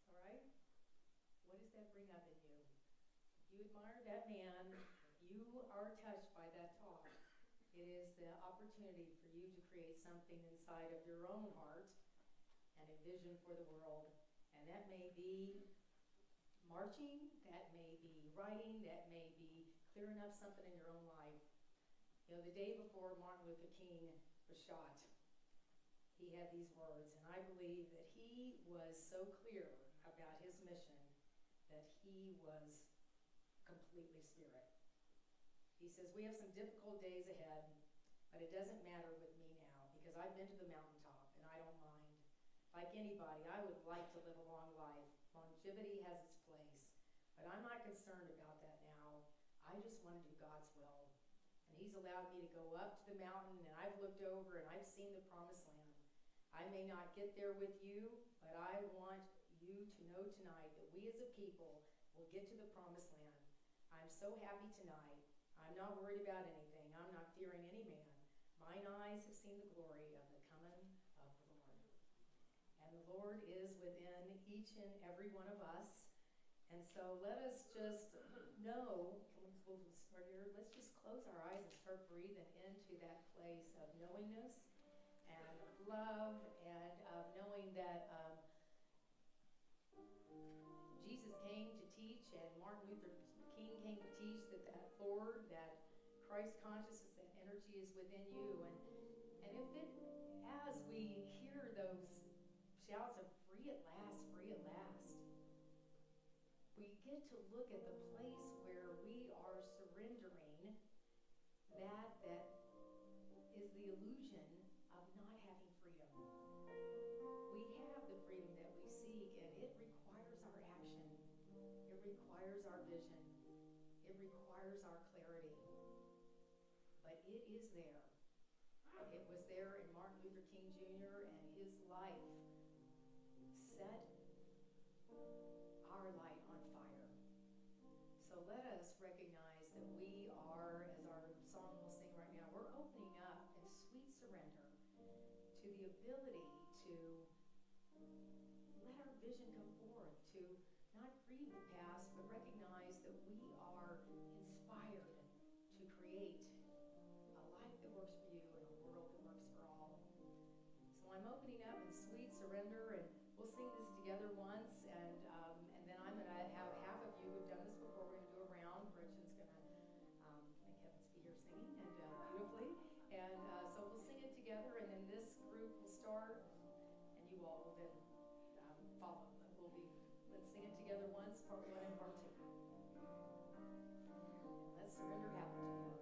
All right? What does that bring up in you? You admire that man. You are touched by that talk. It is the opportunity for you to create something inside of your own heart and a vision for the world. And that may be marching, that may be writing, that may be clearing up something in your own life. You know, the day before Martin Luther King was shot, he had these words, and I believe that he was so clear about his mission that he was completely spirit. He says, "We have some difficult days ahead, but it doesn't matter with me now because I've been to the mountaintop and I don't mind. Like anybody, I would like to live a long life. Longevity has its place, but I'm not concerned about that now. I just want to do God's will. And he's allowed me to go up to the mountain, and I've looked over and I've seen the promised land. I may not get there with you, but I want you to know tonight that we as a people will get to the promised land. I'm so happy tonight. I'm not worried about anything. I'm not fearing any man. Mine eyes have seen the glory of the coming of the Lord." And the Lord is within each and every one of us. And so let us just know, let's just close our eyes and start breathing into that place of knowingness and love and of knowing that Martin Luther King came to teach that Lord, that Christ consciousness, that energy is within you. And if it, as we hear those shouts of free at last, we get to look at the place where we are surrendering that is the illusion of not having freedom. We have the freedom that we seek, and it requires our action. It requires our vision. It requires our clarity. But it is there. It was there in Martin Luther King Jr., and his life set our light on fire. So let us recognize that we are, as our song will sing right now, we're opening up in sweet surrender to the ability to let our vision come forth, to not grieve the past, but recognize that we are inspired to create a life that works for you and a world that works for all. So I'm opening up in sweet surrender, and we'll sing this together once, and then I'm going to have half of you who've done this before. We're going to do a round. Gretchen's going to make heavens be here singing, and beautifully. And so we'll sing it together, and then this group will start, and you all will then follow. Let's sing it together once, part one and part two. And let surrender happen together.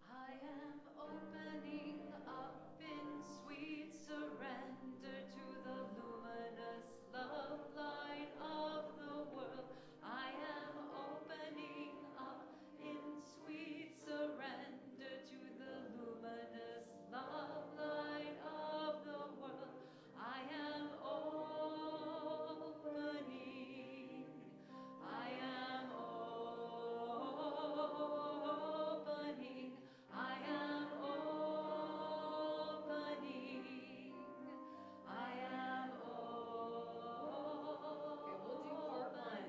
I am opening up in sweet surrender to the luminous love light of the world. I am opening up in sweet surrender to the luminous love light of the world. I am opening. I am opening. I am opening. I am Okay, we'll do part one.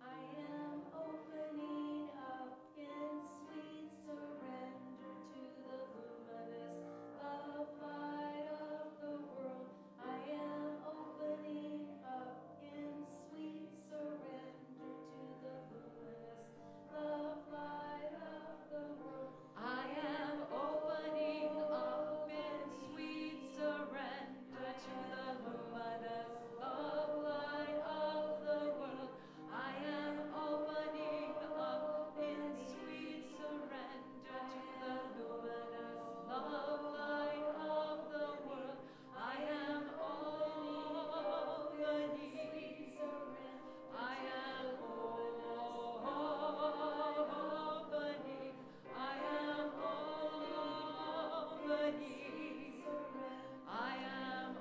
I am opening up in sweet surrender to the luminous love light of the world. I am opening up in sweet surrender to the luminous love light of the world. I am opening up in sweet surrender to the luminous love light of the world. I am opening up in sweet surrender to the luminous love light of the world. I am opening. I am opening. I am opening. I am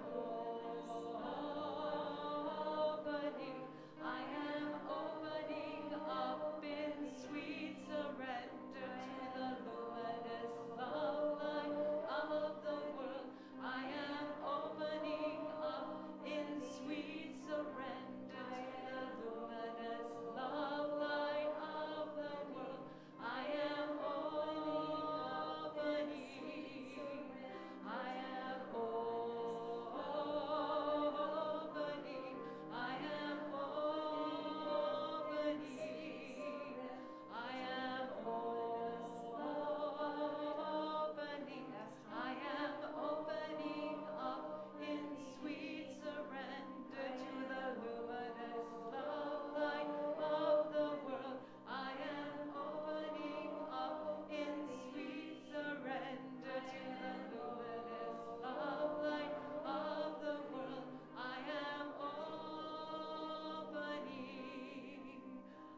opening. I am opening up in sweet surrender to the luminous love light of the world. I am opening up in sweet surrender to the luminous love light of the world. I am opening. I am opening. I am opening. I am opening. I am opening up in sweet surrender to the luminous love light of the world. I am opening up in sweet surrender to the luminous love light of the world. I am opening.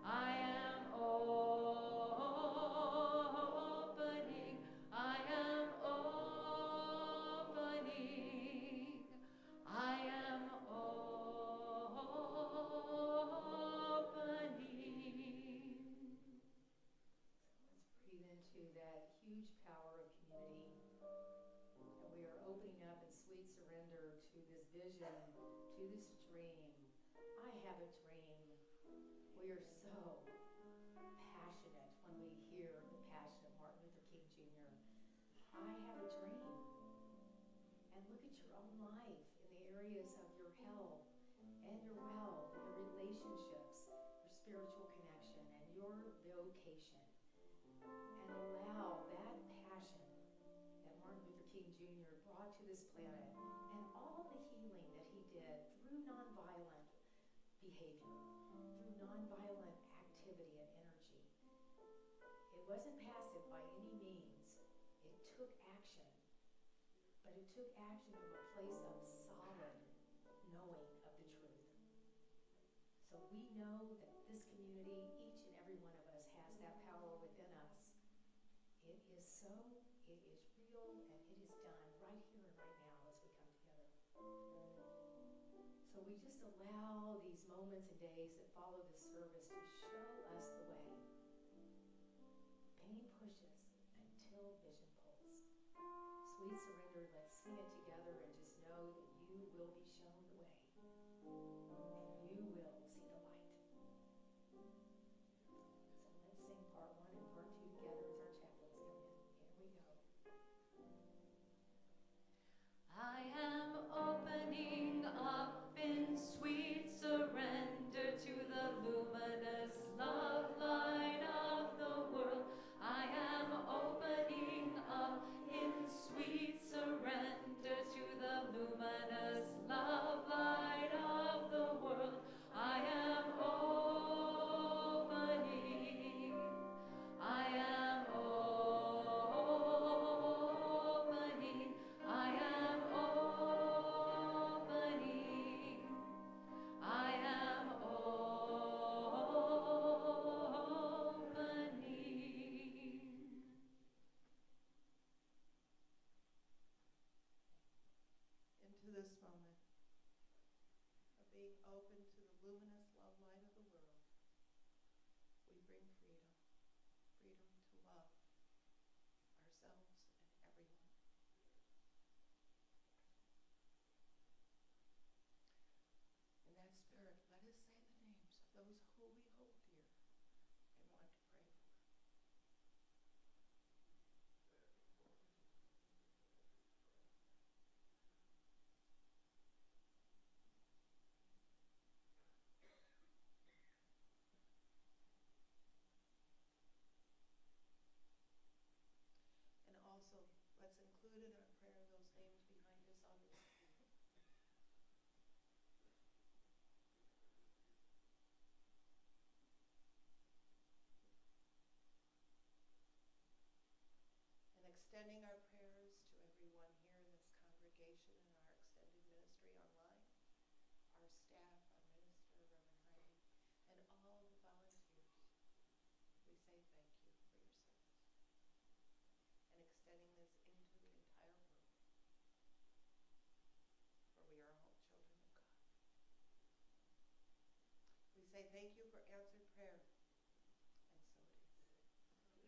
I am opening. I am opening. I am opening. Let's breathe into that huge power of community. And we are opening up in sweet surrender to this vision, to this dream. I have a dream. We are so passionate when we hear the passion of Martin Luther King Jr. I have a dream. And look at your own life in the areas of your health and your wealth vocation, and allow that passion that Martin Luther King Jr. brought to this planet and all the healing that he did through nonviolent behavior, through nonviolent activity and energy. It wasn't passive by any means. It took action, but it took action from a place of solid knowing of the truth. So we know that this community, each and every one of us, has that power within us. It is so, it is real, and it is done right here and right now as we come together. So we just allow these moments and days that follow this service to show us the way. Pain pushes until vision pulls. Sweet surrender, let's sing it together and just know that you will be shown the way. And you will see the light. So let's sing part 1 and part 2 together as our chaplains come in. Here we go. I am opening up in sweet surrender to the luminous love light of the world. I am opening up in sweet surrender to the luminous love light of the world. I am opening. I am opening. I am opening. I am opening. Into this moment of being open to the luminous love light of the world, we bring freedom. Freedom to love ourselves and everyone. In that spirit, let us say the names of those who we hold dear and want to pray for. And also, let's include in our prayer those names behind us on the screen. And extending our prayers to everyone here in this congregation and our extended ministry online, our staff, our minister, Rev Heidi, and all the volunteers. We say thank you for your service. And extending this into the entire world, for we are all children of God. We say thank you for answered prayer, and so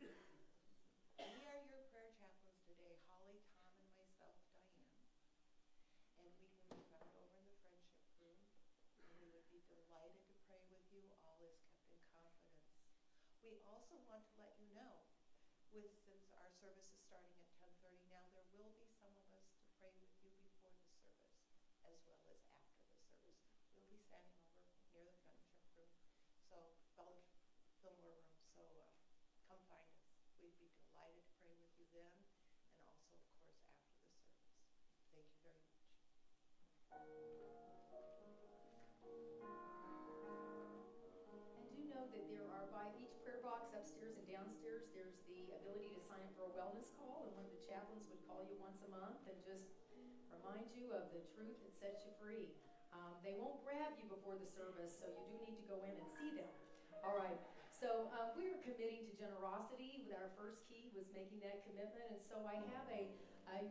it is. We are your prayer chaplains today, Holly, Tom, and myself, Diane. And we can be found over in the friendship room, and we would be delighted to pray with you. All is kept in confidence. We also want to let you know, since our service is starting at 10:30 now, there will be some of us to pray with you before the service, as well as after the service. We'll be standing over near the friendship room, so Fillmore room. So come find us. We'd be delighted to pray with you then, and also, of course, after the service. Thank you very much. And do know that there are, by each prayer box upstairs and downstairs, there's the ability to sign up for a wellness call, and one of the chaplains would call you once a month and just remind you of the truth that sets you free. They won't grab you before the service, so you do need to go in and see them. All right, so we are committing to generosity. With our first key was making that commitment, and so I have a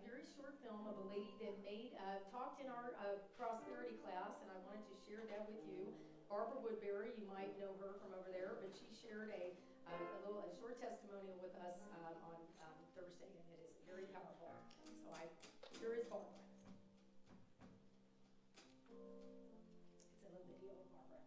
very short film of a lady that talked in our prosperity class, and I wanted to share that with you. Barbara Woodbury, you might know her from over there, but she shared a short testimonial with us on Thursday, and it is very powerful. So here is Barbara. It's a little video of Barbara.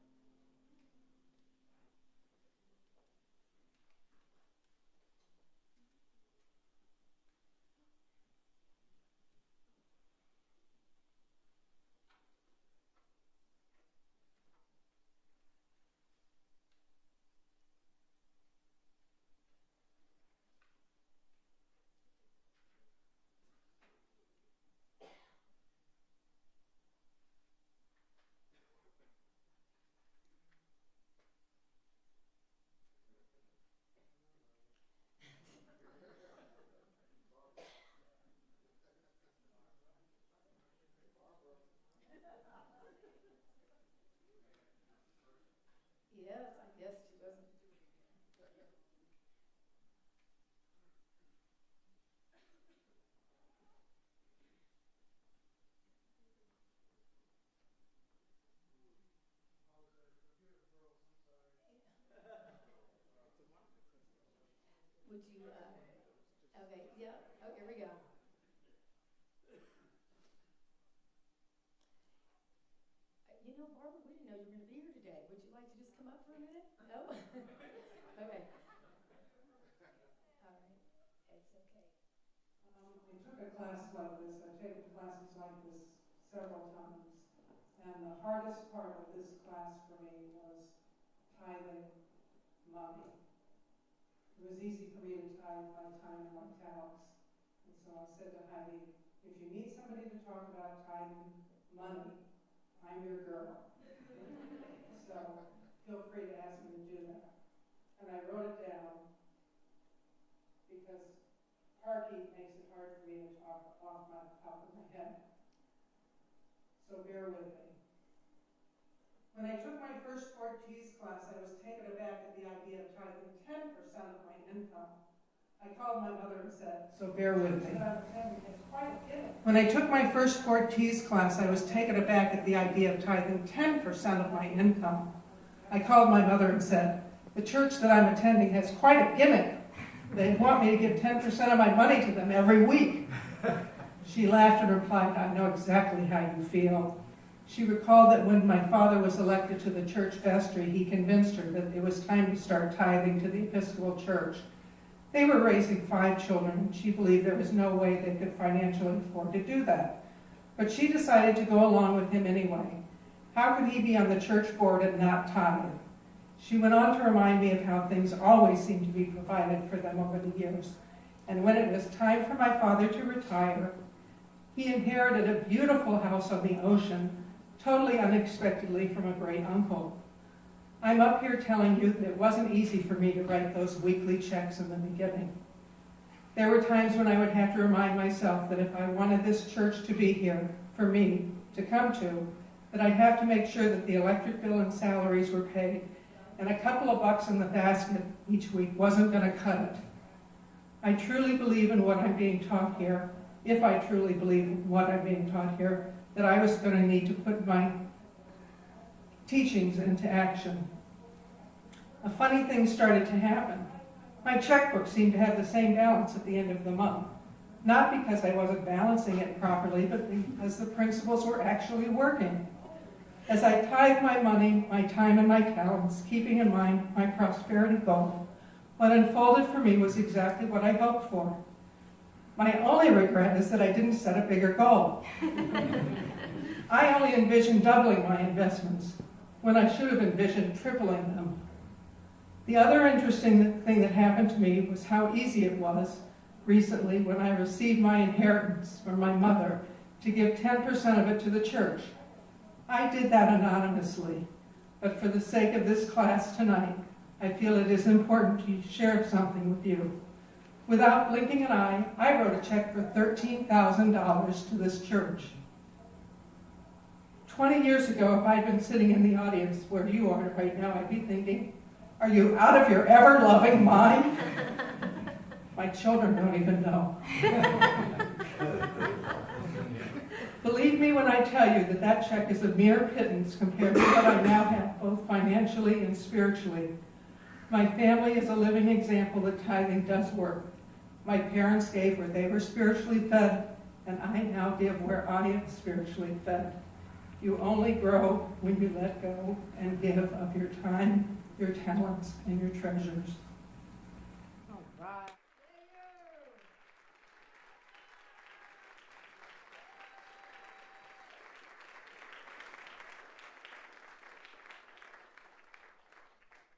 Yes, she does. Would you, okay, yeah, oh, here we go. You know, Barbara, we didn't know you were going to be here today. Would you like to just come up for a minute? No? Okay. All right. It's okay. I took a class like this. I've taken classes like this several times. And the hardest part of this class for me was tithing money. It was easy for me to tithe my time and my talents. And so I said to Heidi, if you need somebody to talk about tithing money, I'm your girl. So feel free to ask me to do that. And I wrote it down because Parky makes it hard for me to talk off the top of my head. So bear with me. When I took my first 4Gs class, I was taken aback at the idea of tithing 10% of my income. I called my mother and said, so bear with me. When I took my first 4Gs class, I was taken aback at the idea of tithing 10% of my income. I called my mother and said, the church that I'm attending has quite a gimmick. They want me to give 10% of my money to them every week. She laughed and replied, I know exactly how you feel. She recalled that when my father was elected to the church vestry, he convinced her that it was time to start tithing to the Episcopal Church. They were raising 5 children, and she believed there was no way they could financially afford to do that. But she decided to go along with him anyway. How could he be on the church board and not tithe? She went on to remind me of how things always seemed to be provided for them over the years. And when it was time for my father to retire, he inherited a beautiful house on the ocean, totally unexpectedly from a great uncle. I'm up here telling you that it wasn't easy for me to write those weekly checks in the beginning. There were times when I would have to remind myself that if I wanted this church to be here for me to come to, that I'd have to make sure that the electric bill and salaries were paid, and a couple of bucks in the basket each week wasn't going to cut it. I truly believe in what I'm being taught here, if I truly believe in what I'm being taught here, that I was going to need to put my teachings into action. A funny thing started to happen. My checkbook seemed to have the same balance at the end of the month. Not because I wasn't balancing it properly, but because the principles were actually working. As I tithed my money, my time, and my talents, keeping in mind my prosperity goal, what unfolded for me was exactly what I hoped for. My only regret is that I didn't set a bigger goal. I only envisioned doubling my investments, when I should have envisioned tripling them. The other interesting thing that happened to me was how easy it was recently when I received my inheritance from my mother to give 10% of it to the church. I did that anonymously, but for the sake of this class tonight, I feel it is important to share something with you. Without blinking an eye, I wrote a check for $13,000 to this church. 20 years ago, if I'd been sitting in the audience where you are right now, I'd be thinking, are you out of your ever-loving mind? My children don't even know. Believe me when I tell you that that check is a mere pittance compared to what I now have, both financially and spiritually. My family is a living example that tithing does work. My parents gave where they were spiritually fed, and I now give where I am spiritually fed. You only grow when you let go and give of your time, your talents, and your treasures. All right.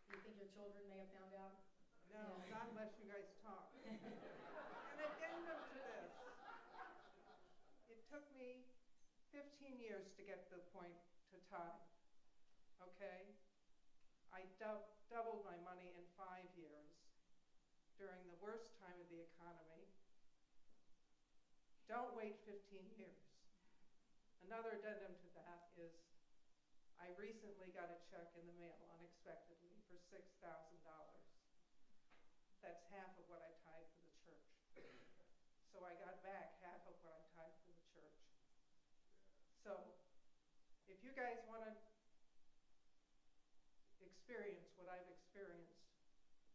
Do you think your children may have found out? No, not unless you guys talk. An addendum to this. It took me 15 years to get to the point to tithe. Okay? I doubled my money in 5 years during the worst time of the economy. Don't wait 15 years. Another addendum to that is I recently got a check in the mail unexpectedly for $6,000. that's half of what I tithe for the church. So I got back half of what I tithe for the church. So if you guys want to experience what I've experienced,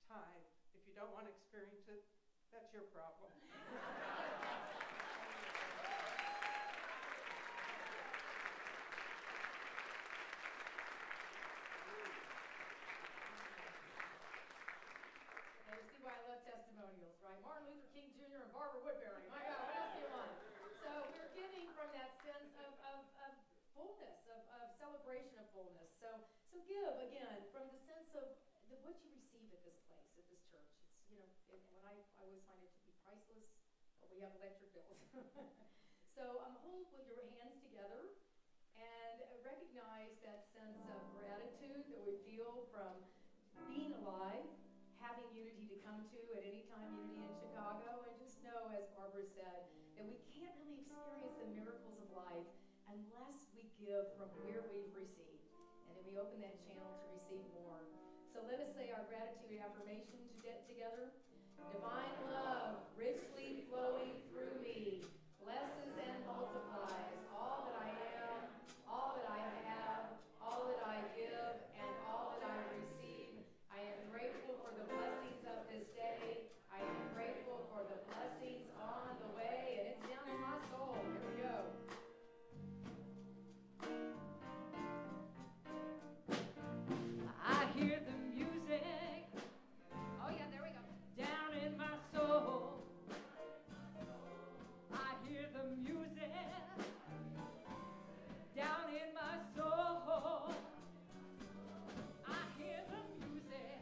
tithe. If you don't want to experience it, that's your problem. Now you see why I love testimonials, right? Martin Luther King Jr. and Barbara Woodbury. My God, what else do you want? So we're giving from that sense of fullness, of celebration of fullness. So give again from the sense of what you receive at this place, at this church. It's, you know, when I always find it to be priceless, but we have electric bills. So hold with your hands together and recognize that sense of gratitude that we feel from being alive, having Unity to come to at any time, Unity in Chicago, and just know, as Barbara said, that we can't really experience the miracles of life unless we give from where we've received. And then we open that channel to receive more. So let us say our gratitude affirmation together. Divine love richly flowing through me blesses and multiplies all that I am, all that I have, all that I give, and all that I receive. I am grateful for the blessings of this day. I am grateful for the blessings on the way, and it's down in my soul. Here we go. I hear the music. Oh yeah, there we go. Down in my soul. I hear the music. Down in my soul. I hear the music.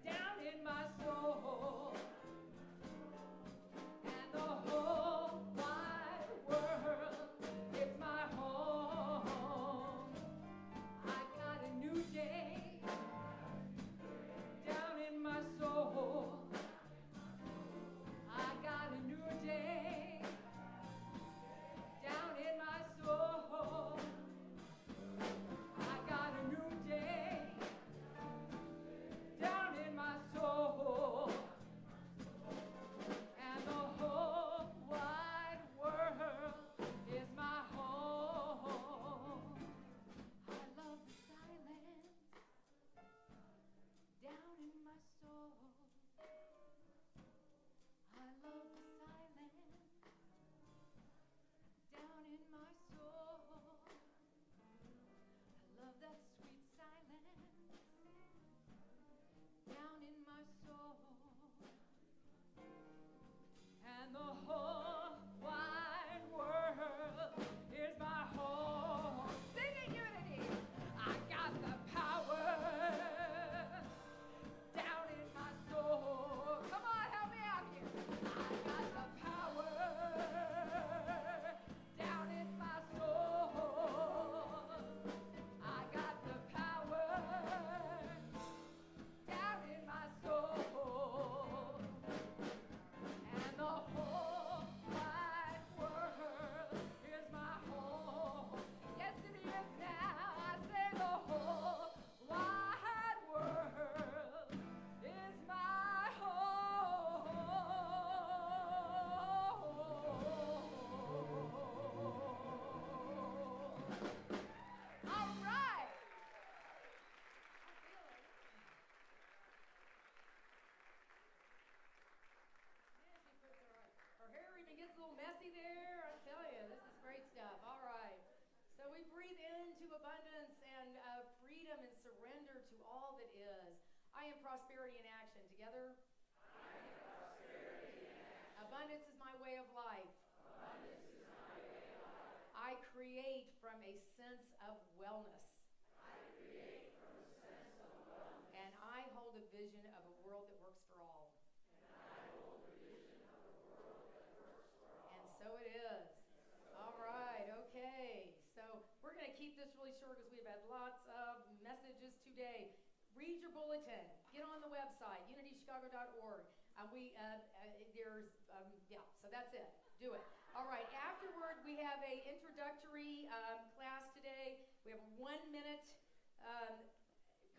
Down in my soul. And the whole wide world is my home. I got a new day down in my soul. I got a new day down in my soul. I got a new day down in my soul. And the whole wide world is my home. I love the silence down in my soul. I love the silence down in my soul. I love that sweet silence down in my soul. And the whole wide world is my home. Sing it, Unity. I got the power down in my soul. Come on, help me out here. I got the power down in my soul. I got the power down in my soul. And the whole wide world is my home. Yes, it is now. I say the whole wide world is my home. All right. Her hair even gets a little messy there. I tell you, this is great stuff. All right. So we breathe into abundance and freedom and surrender to all that is. I am prosperity in action. Together? I am prosperity in action. Abundance is my way of life. Abundance is my way of life. I create from a sense of wellness. I create from a sense of wellness. And I hold a vision of a world that works for all. And so it is. All right, okay. So we're going to keep this really short because we've had lots of messages today. Read your bulletin. Get on the website, unitychicago.org. So that's it. Do it. All right, afterward, we have a introductory class today. We have a 1-minute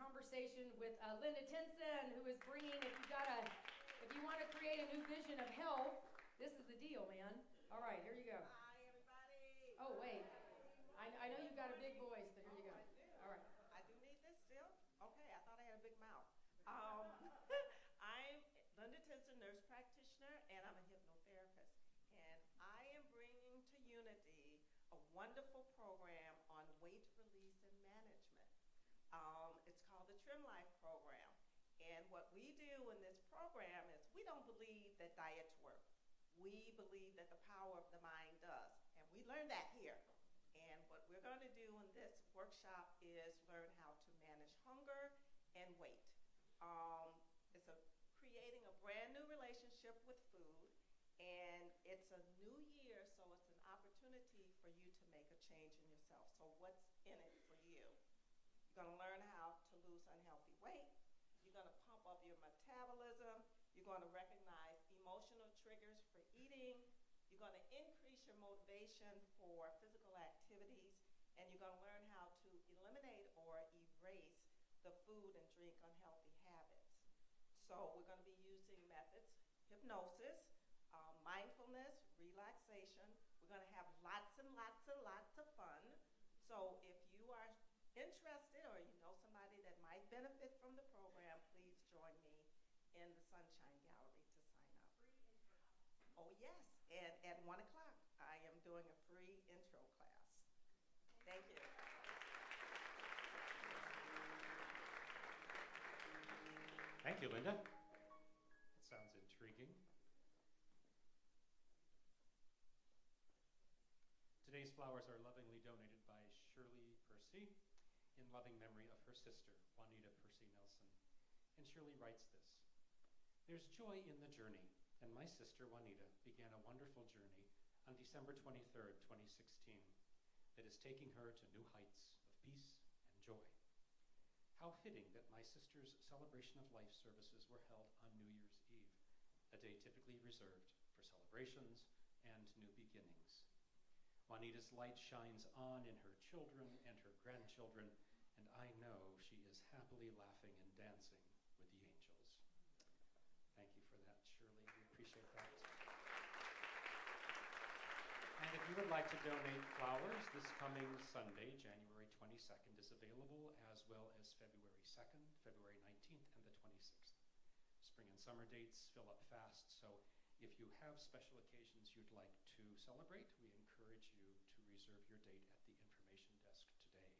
conversation conversation with Linda Tinson, who is bringing, if you want to create a new vision of health, this is the deal, man. All right, here you go. Hi, everybody. Oh, wait. I know you've got a big voice, but here you go. I do. All right. I do need this still? Okay, I thought I had a big mouth. I'm Linda Tinson, nurse practitioner, and I'm a hypnotherapist. And I am bringing to Unity a wonderful program on weight release and management. It's called the Trim Life Program. And what we do in this program is we don't believe that diets work. We believe that the power of the mind does. And we learned that here. And what we're going to do in this workshop is learn how to manage hunger and weight. Creating a brand new relationship with food, and it's a new year, so it's an opportunity for you to make a change in yourself. So what's in it for you? You're going to learn how to lose unhealthy weight. You're going to pump up your metabolism. You're going to recognize emotional triggers for eating. You're going to increase your motivation for physical activities, and you're going to learn how to eliminate or erase the food and drink unhealthy habits. So we're going to be using methods, hypnosis, mindfulness, relaxation. We're going to have lots and lots and lots of fun. So if you are interested or you know somebody that might benefit from the program, please join me in the Sunshine Gallery to sign up. Oh, yes. And at 1 o'clock, I am doing a free intro class. Thank you. Thank you, Linda. That sounds intriguing. Today's flowers are lovingly donated by Shirley Percy in loving memory of her sister, Juanita Percy Nelson. And Shirley writes this: "There's joy in the journey, and my sister Juanita began a wonderful journey on December 23rd, 2016, that is taking her to new heights of peace and joy. How fitting that my sister's celebration of life services were held on New Year's Eve, a day typically reserved for celebrations and new beginnings. Juanita's light shines on in her children and her grandchildren, and I know she is happily laughing and dancing with the angels." Thank you for that, Shirley. We appreciate that. And if you would like to donate flowers, this coming Sunday, January 22nd, is available, as well as February 2nd, February 19th, and the 26th. Spring and summer dates fill up fast, so if you have special occasions you'd like to celebrate, we encourage you to reserve your date at the information desk today.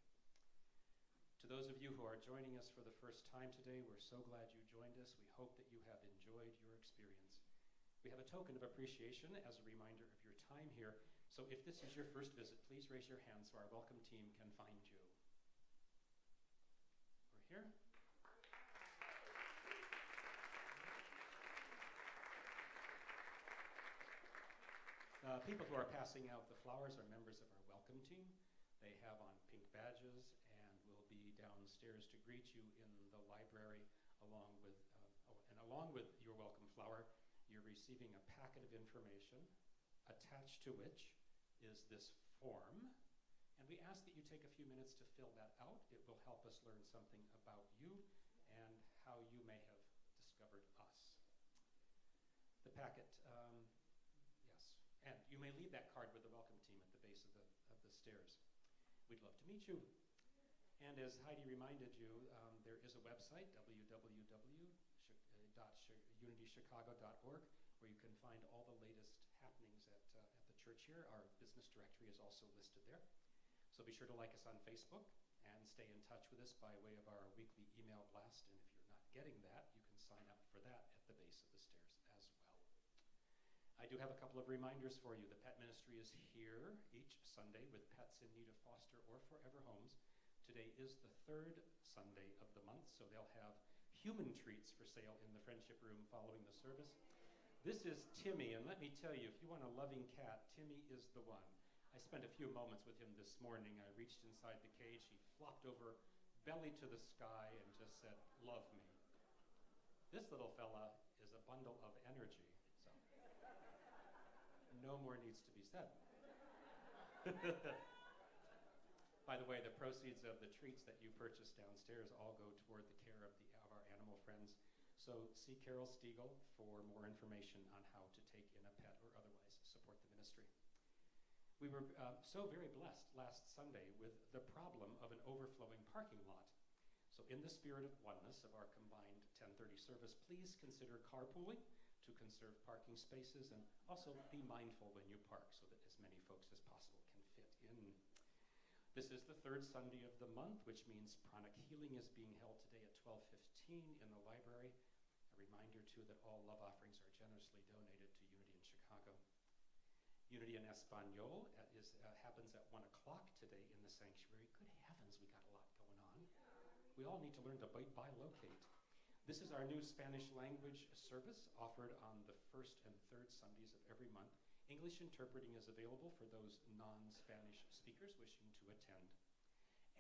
To those of you who are joining us for the first time today, we're so glad you joined us. We hope that you have enjoyed your experience. We have a token of appreciation as a reminder of your time here, so if this is your first visit, please raise your hand so our welcome team can find you. We're here. People who are passing out the flowers are members of our welcome team. They have on pink badges and will be downstairs to greet you in the library along with your welcome flower. You're receiving a packet of information, attached to which is this form, and we ask that you take a few minutes to fill that out. It will help us learn something about you and how you may have discovered us. The packet, yes, and you may leave that card with the welcome team at the base of the stairs. We'd love to meet you. And as Heidi reminded you, there is a website, www.unitychicago.org, where you can find all the latest happenings at the church here. Our business directory is also listed there. So be sure to like us on Facebook and stay in touch with us by way of our weekly email blast. And if you're not getting that, you can sign up for that at the base of the stairs as well. I do have a couple of reminders for you. The Pet Ministry is here each Sunday with pets in need of foster or forever homes. Today is the third Sunday of the month, so they'll have human treats for sale in the Friendship Room following the service. This is Timmy, and let me tell you, if you want a loving cat, Timmy is the one. I spent a few moments with him this morning. I reached inside the cage. He flopped over, belly to the sky, and just said, "Love me." This little fella is a bundle of energy, so no more needs to be said. By the way, the proceeds of the treats that you purchased downstairs all go toward the care of animal friends. So see Carol Stiegel for more information on how to take in a pet or otherwise support the ministry. We were so very blessed last Sunday with the problem of an overflowing parking lot. So in the spirit of oneness of our combined 10:30 service, please consider carpooling to conserve parking spaces, and also be mindful when you park so that as many folks as possible can fit in. This is the third Sunday of the month, which means pranic healing is being held today at 12:15 in the library. A reminder, too, that all love offerings are generously donated to Unity in Chicago. Unity in Espanol happens at 1 o'clock today in the sanctuary. Good heavens, we got a lot going on. We all need to learn to bilocate. This is our new Spanish language service offered on the first and third Sundays of every month. English interpreting is available for those non-Spanish speakers wishing to attend.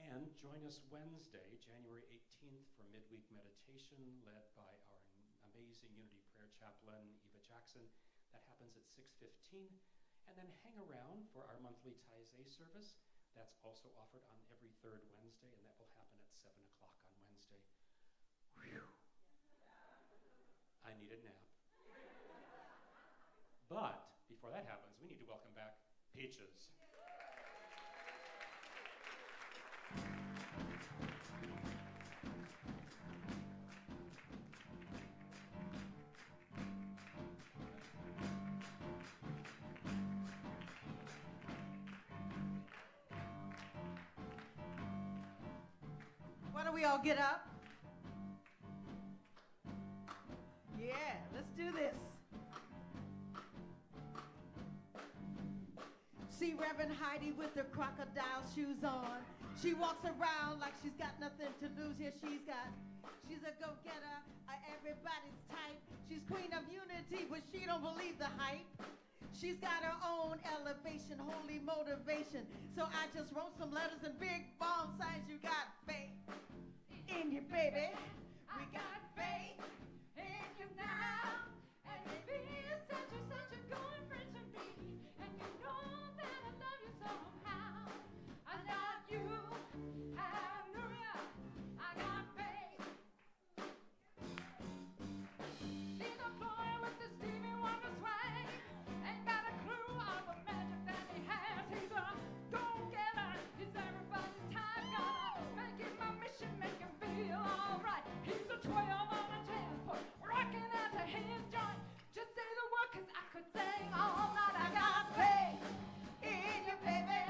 And join us Wednesday, January 18th, for midweek meditation led by our amazing Unity Prayer Chaplain, Eva Jackson. That happens at 6:15. And then hang around for our monthly Taizé service. That's also offered on every third Wednesday, and that will happen at 7 o'clock on Wednesday. Whew. I need a nap. But before that happens, we need to welcome back Peaches. Why don't we all get up? Yeah, let's do this. See Rev Heidi with her crocodile shoes on. She walks around like she's got nothing to lose. Here she's a go-getter, everybody's type. She's queen of unity, but she don't believe the hype. She's got her own elevation, holy motivation. So I just wrote some letters in big bomb signs. You got faith in you, baby. We got faith in you now. And you're being such a good friend to me. And you know that I love you somehow. I love you. Hallelujah. I got faith. See the boy with the Stevie Wonder swag. Ain't got a clue of the magic that he has. He's a go-getter. He's everybody's time gunner. Making my mission, make him feel alright. He's a 12 on a 10 foot, rocking out to his joint. Just say the word, 'cause I could sing all night. I got faith in you, baby.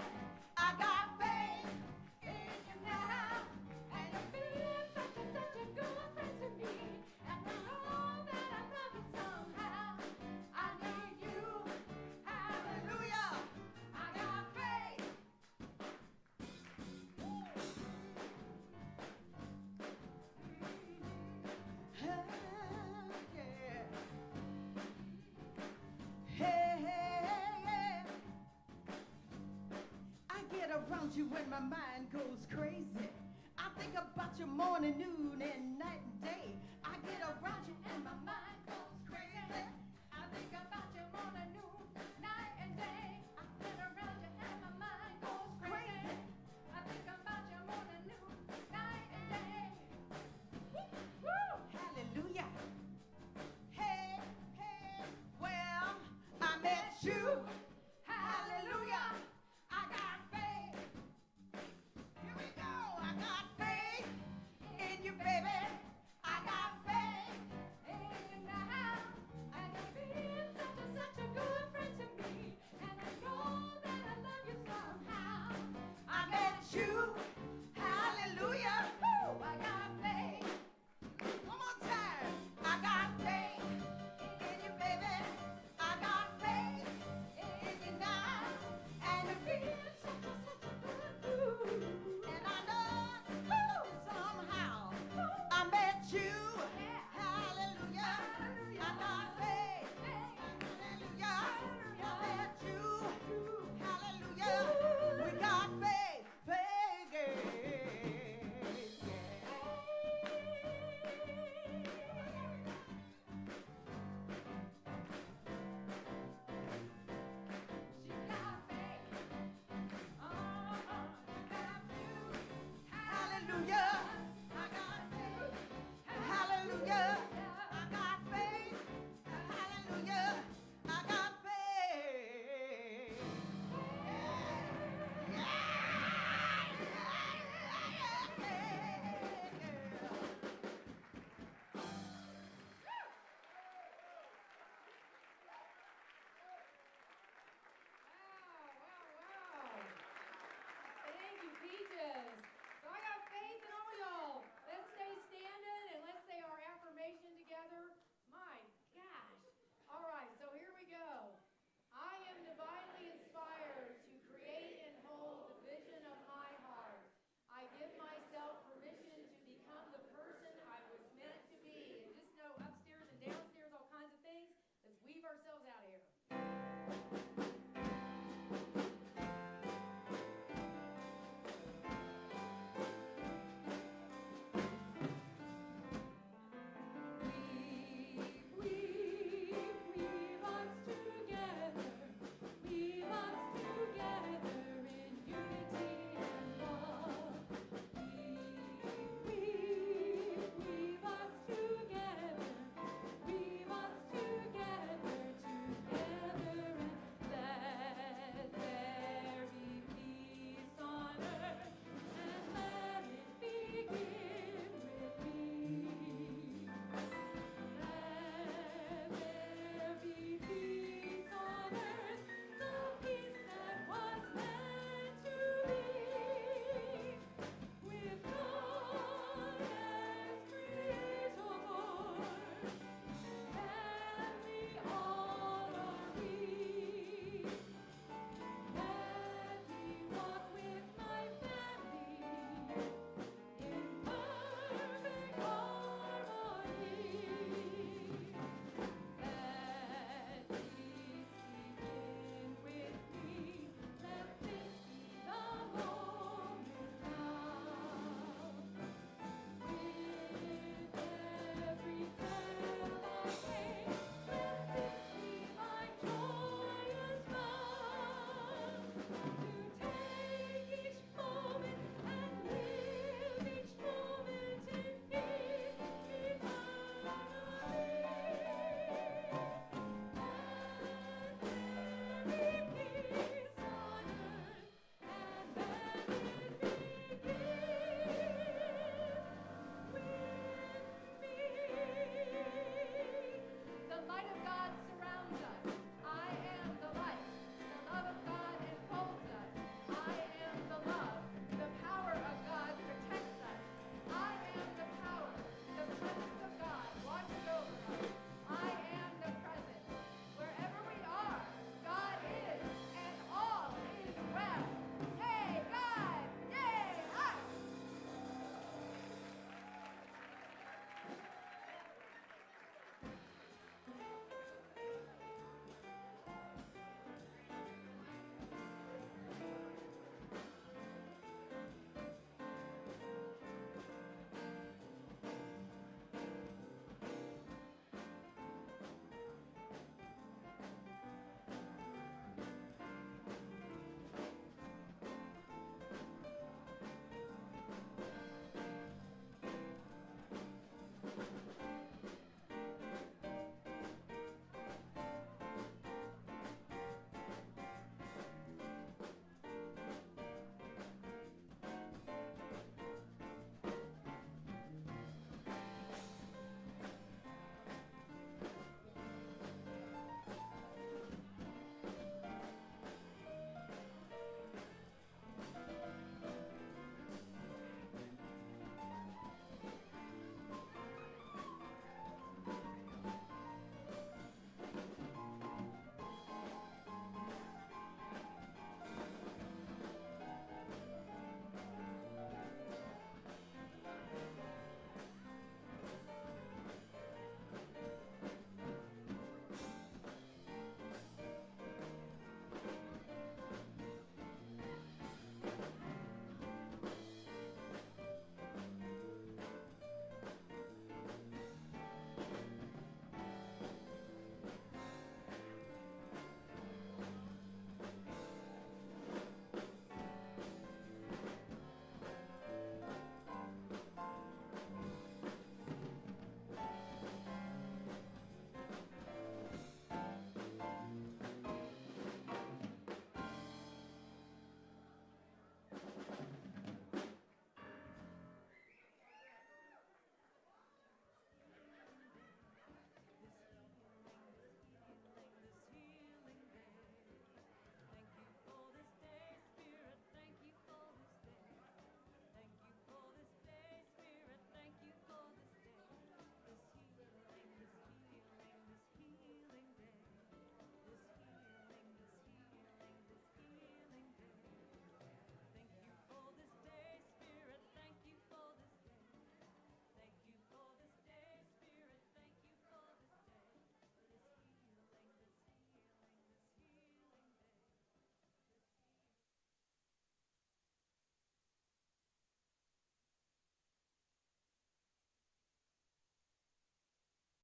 I got faith in you now. And you're being such a good friend to me. And I know that I love you somehow. I need you. Hallelujah. I got faith. Hey, yeah. I get around you when my mind goes crazy. I think about you morning, noon, and